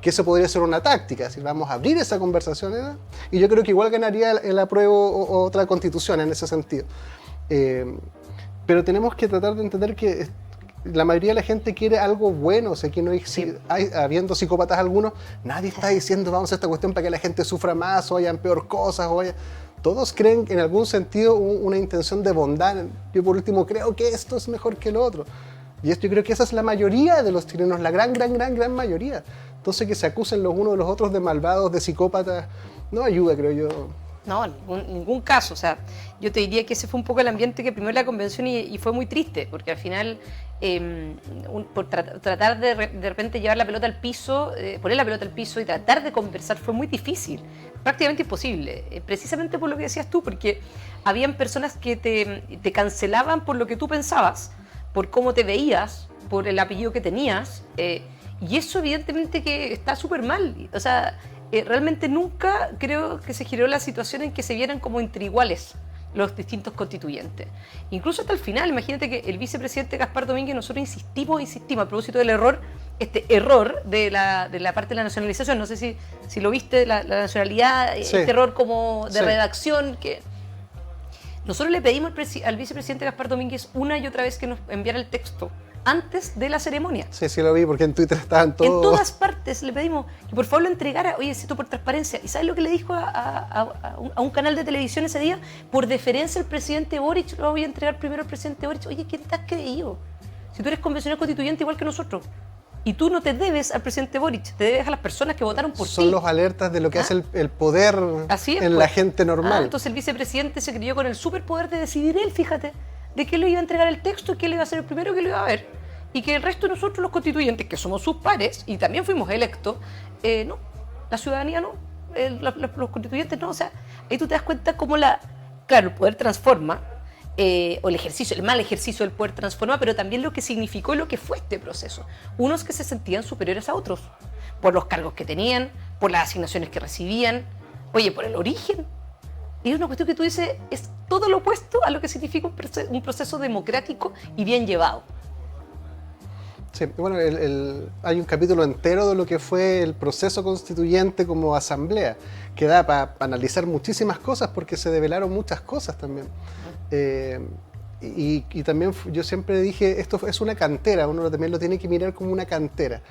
Que eso podría ser una táctica, es decir, vamos a abrir esa conversación, ¿eh? Y yo creo que igual ganaría el apruebo o otra Constitución en ese sentido. Pero tenemos que tratar de entender que la mayoría de la gente quiere algo bueno, o sea, que no hay, habiendo psicópatas algunos, nadie está diciendo vamos a esta cuestión para que la gente sufra más o hayan peor cosas, todos creen en algún sentido una intención de bondad. Yo por último creo que esto es mejor que lo otro. Y yo creo que esa es la mayoría de los chilenos, la gran mayoría. Entonces que se acusen los unos de los otros de malvados, de psicópatas, no ayuda, creo yo. No, en ningún caso. O sea, yo te diría que ese fue un poco el ambiente que primero la convención y fue muy triste, porque al final, por tratar de repente llevar la pelota al piso, poner la pelota al piso y tratar de conversar fue muy difícil, prácticamente imposible, precisamente por lo que decías tú, porque habían personas que te cancelaban por lo que tú pensabas, por cómo te veías, por el apellido que tenías, y eso evidentemente que está súper mal. O sea, realmente nunca creo que se generó la situación en que se vieran como entre iguales los distintos constituyentes. Incluso hasta el final, imagínate que el vicepresidente Gaspar Domínguez, nosotros insistimos a propósito del error, de la parte de la nacionalización, no sé si lo viste, la nacionalidad, sí. Este error como de redacción, que nosotros le pedimos al vicepresidente Gaspar Domínguez una y otra vez que nos enviara el texto antes de la ceremonia. Sí, lo vi, porque en Twitter estaban todos... En todas partes le pedimos que por favor lo entregara, oye, necesito por transparencia. ¿Y sabes lo que le dijo a un canal de televisión ese día? Por deferencia al presidente Boric, lo voy a entregar primero al presidente Boric. Oye, ¿quién te has creído? Si tú eres convencional constituyente igual que nosotros. Y tú no te debes al presidente Boric, te debes a las personas que votaron por ti. Son los alertas de lo que hace el poder la gente normal. Entonces el vicepresidente se creyó con el superpoder de decidir él, fíjate, de qué le iba a entregar el texto y qué le iba a ser el primero que lo iba a ver. Y que el resto de nosotros, los constituyentes, que somos sus pares, y también fuimos electos, no, la ciudadanía no, los constituyentes no. O sea, ahí tú te das cuenta cómo claro, el poder transforma, o el mal ejercicio del poder transforma, pero también lo que significó y lo que fue este proceso. Unos que se sentían superiores a otros, por los cargos que tenían, por las asignaciones que recibían, oye, por el origen. Y es una cuestión que tú dices, es todo lo opuesto a lo que significa un proceso democrático y bien llevado. Sí, bueno, hay un capítulo entero de lo que fue el proceso constituyente como asamblea, que da para analizar muchísimas cosas porque se develaron muchas cosas también. Y también yo siempre dije, esto es una cantera, uno también lo tiene que mirar como una cantera.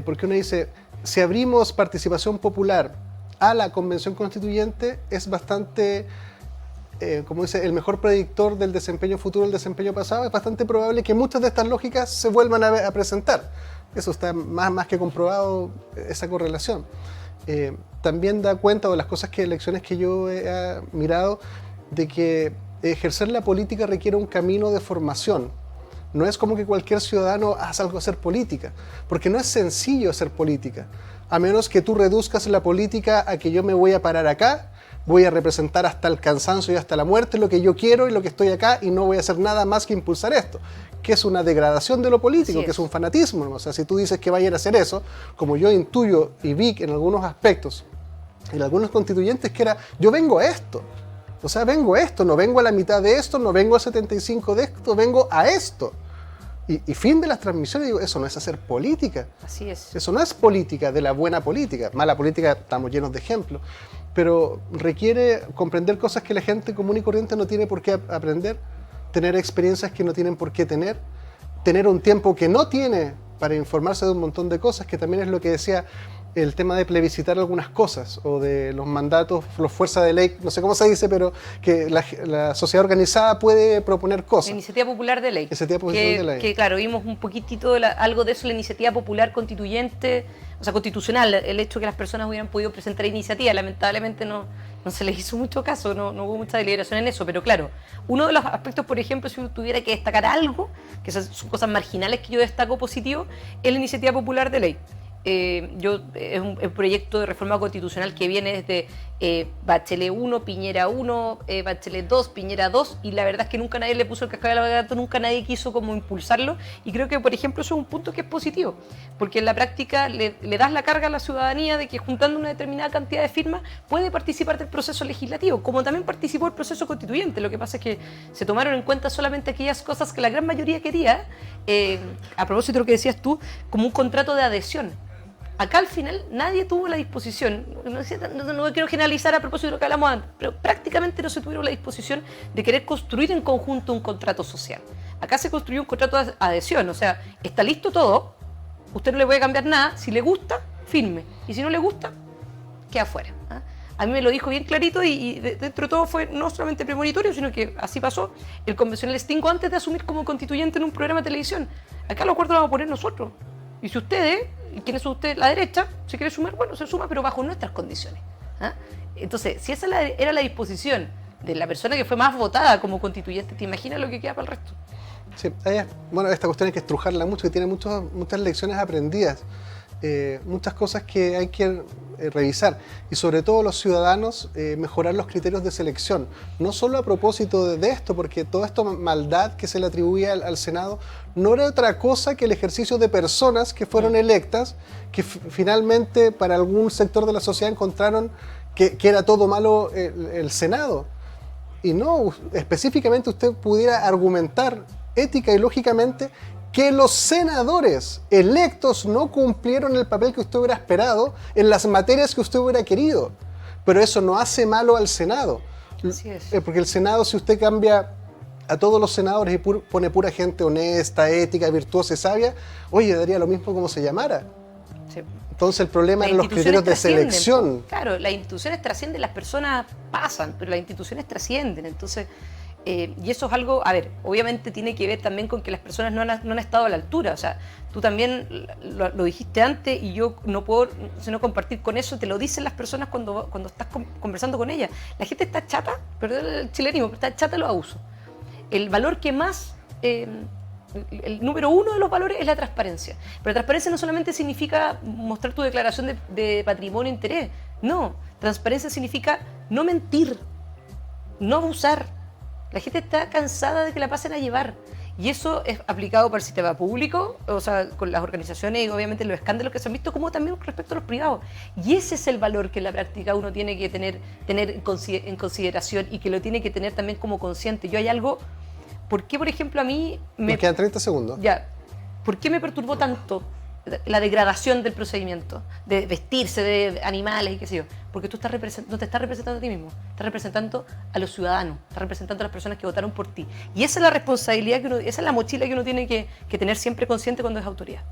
Porque uno dice, si abrimos participación popular a la convención constituyente, es bastante... como dice, el mejor predictor del desempeño futuro, el desempeño pasado, es bastante probable que muchas de estas lógicas se vuelvan a presentar. Eso está más que comprobado, esa correlación. También da cuenta de las elecciones que yo he mirado, de que ejercer la política requiere un camino de formación. No es como que cualquier ciudadano salga a hacer política, porque no es sencillo hacer política, a menos que tú reduzcas la política a que yo me voy a parar acá, voy a representar hasta el cansancio y hasta la muerte lo que yo quiero y lo que estoy acá y no voy a hacer nada más que impulsar esto, que es una degradación de lo político, que es un fanatismo, ¿no? O sea, si tú dices que vayan a hacer eso, como yo intuyo y vi en algunos aspectos, en algunos constituyentes, que era, yo vengo a esto, o sea, vengo a esto, no vengo a la mitad de esto, no vengo a 75 de esto, vengo a esto. Y fin de las transmisiones, digo, eso no es hacer política. Así es. Eso no es política, de la buena política. Mala política, estamos llenos de ejemplos. Pero requiere comprender cosas que la gente común y corriente no tiene por qué aprender, tener experiencias que no tienen por qué tener un tiempo que no tiene para informarse de un montón de cosas, que también es lo que decía el tema de plebiscitar algunas cosas o de los mandatos, los fuerzas de ley, no sé cómo se dice, pero que la sociedad organizada puede proponer cosas. La iniciativa popular de ley. Iniciativa popular de ley. Que claro, vimos un poquitito algo de eso, la iniciativa popular constituyente, o sea, constitucional, el hecho de que las personas hubieran podido presentar iniciativas. Lamentablemente no se les hizo mucho caso, no hubo mucha deliberación en eso, pero claro, uno de los aspectos, por ejemplo, si tuviera que destacar algo, que esas son cosas marginales que yo destaco positivo, es la iniciativa popular de ley. Es un proyecto de reforma constitucional que viene desde Bachelet 1, Piñera 1, Bachelet 2, Piñera 2, y la verdad es que nunca nadie le puso el cascabel al gato, nunca nadie quiso como impulsarlo, y creo que, por ejemplo, eso es un punto que es positivo, porque en la práctica le das la carga a la ciudadanía de que juntando una determinada cantidad de firmas puede participar del proceso legislativo, como también participó el proceso constituyente. Lo que pasa es que se tomaron en cuenta solamente aquellas cosas que la gran mayoría quería, a propósito de lo que decías tú, como un contrato de adhesión. Acá al final nadie tuvo la disposición, no quiero generalizar a propósito de lo que hablamos antes, pero prácticamente no se tuvieron la disposición de querer construir en conjunto un contrato social. Acá se construyó un contrato de adhesión, o sea, está listo todo, usted no le puede cambiar nada, si le gusta, firme, y si no le gusta, queda fuera. ¿Ah? A mí me lo dijo bien clarito y dentro de todo fue no solamente premonitorio, sino que así pasó. El convencional extinguió antes de asumir como constituyente en un programa de televisión. Acá los acuerdos los vamos a poner nosotros. Y si ustedes, ¿quiénes son ustedes? La derecha, se quiere sumar, bueno, se suma, pero bajo nuestras condiciones. ¿Ah? Entonces, si esa era la disposición de la persona que fue más votada como constituyente, ¿te imaginas lo que queda para el resto? Sí, bueno, esta cuestión hay que estrujarla mucho, que tiene muchas lecciones aprendidas, muchas cosas que hay que revisar, y sobre todo los ciudadanos mejorar los criterios de selección, no solo a propósito de esto, porque toda esta maldad que se le atribuía al Senado no era otra cosa que el ejercicio de personas que fueron electas, que finalmente para algún sector de la sociedad encontraron que era todo malo el Senado. Y no, específicamente usted pudiera argumentar ética y lógicamente que los senadores electos no cumplieron el papel que usted hubiera esperado en las materias que usted hubiera querido. Pero eso no hace malo al Senado. Así es. Porque el Senado, si usted cambia a todos los senadores y pone pura gente honesta, ética, virtuosa y sabia, oye, daría lo mismo como se llamara. Sí. Entonces el problema eran los criterios de selección. Claro, las instituciones trascienden, las personas pasan, pero las instituciones trascienden. Entonces, y eso es algo, a ver, obviamente tiene que ver también con que las personas no han estado a la altura. O sea, tú también lo dijiste antes y yo no puedo sino compartir con eso, te lo dicen las personas cuando estás conversando con ellas. La gente está chata, perdón el chilenismo, pero está chata de los abusos. El valor que más... el número uno de los valores es la transparencia. Pero la transparencia no solamente significa mostrar tu declaración de patrimonio e interés. No, transparencia significa no mentir, no abusar. La gente está cansada de que la pasen a llevar. Y eso es aplicado para el sistema público, o sea, con las organizaciones y obviamente los escándalos que se han visto, como también respecto a los privados. Y ese es el valor que en la práctica uno tiene que tener en consideración y que lo tiene que tener también como consciente. Yo hay algo... ¿Por qué, por ejemplo, a mí Nos quedan 30 segundos. Ya. ¿Por qué me perturbó tanto la degradación del procedimiento? De vestirse de animales y qué sé yo. Porque tú no te estás representando a ti mismo. Estás representando a los ciudadanos. Estás representando a las personas que votaron por ti. Y esa es la responsabilidad esa es la mochila que uno tiene que tener siempre consciente cuendo es autoridad.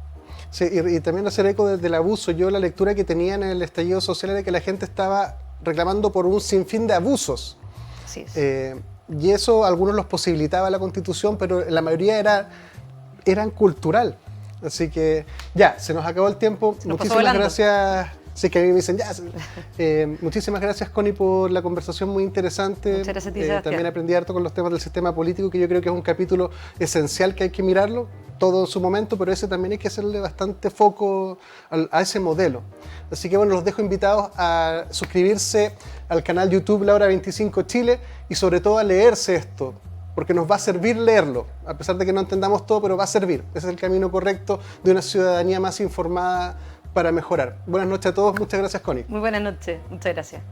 Sí, y también hacer eco del abuso. Yo la lectura que tenía en el estallido social era que la gente estaba reclamando por un sinfín de abusos. Así es. Y eso algunos los posibilitaba la Constitución, pero la mayoría eran cultural. Así que ya, se nos acabó el tiempo. Muchísimas gracias. Sí, que a mí me dicen ya. Muchísimas gracias, Connie, por la conversación muy interesante. Muchas gracias a ti, Sebastián. También aprendí harto con los temas del sistema político, que yo creo que es un capítulo esencial que hay que mirarlo todo en su momento, pero ese también hay que hacerle bastante foco a ese modelo. Así que bueno, los dejo invitados a suscribirse al canal YouTube La Hora 25 Chile y sobre todo a leerse esto, porque nos va a servir leerlo, a pesar de que no entendamos todo, pero va a servir. Ese es el camino correcto de una ciudadanía más informada para mejorar. Buenas noches a todos, muchas gracias, Connie. Muy buenas noches, muchas gracias.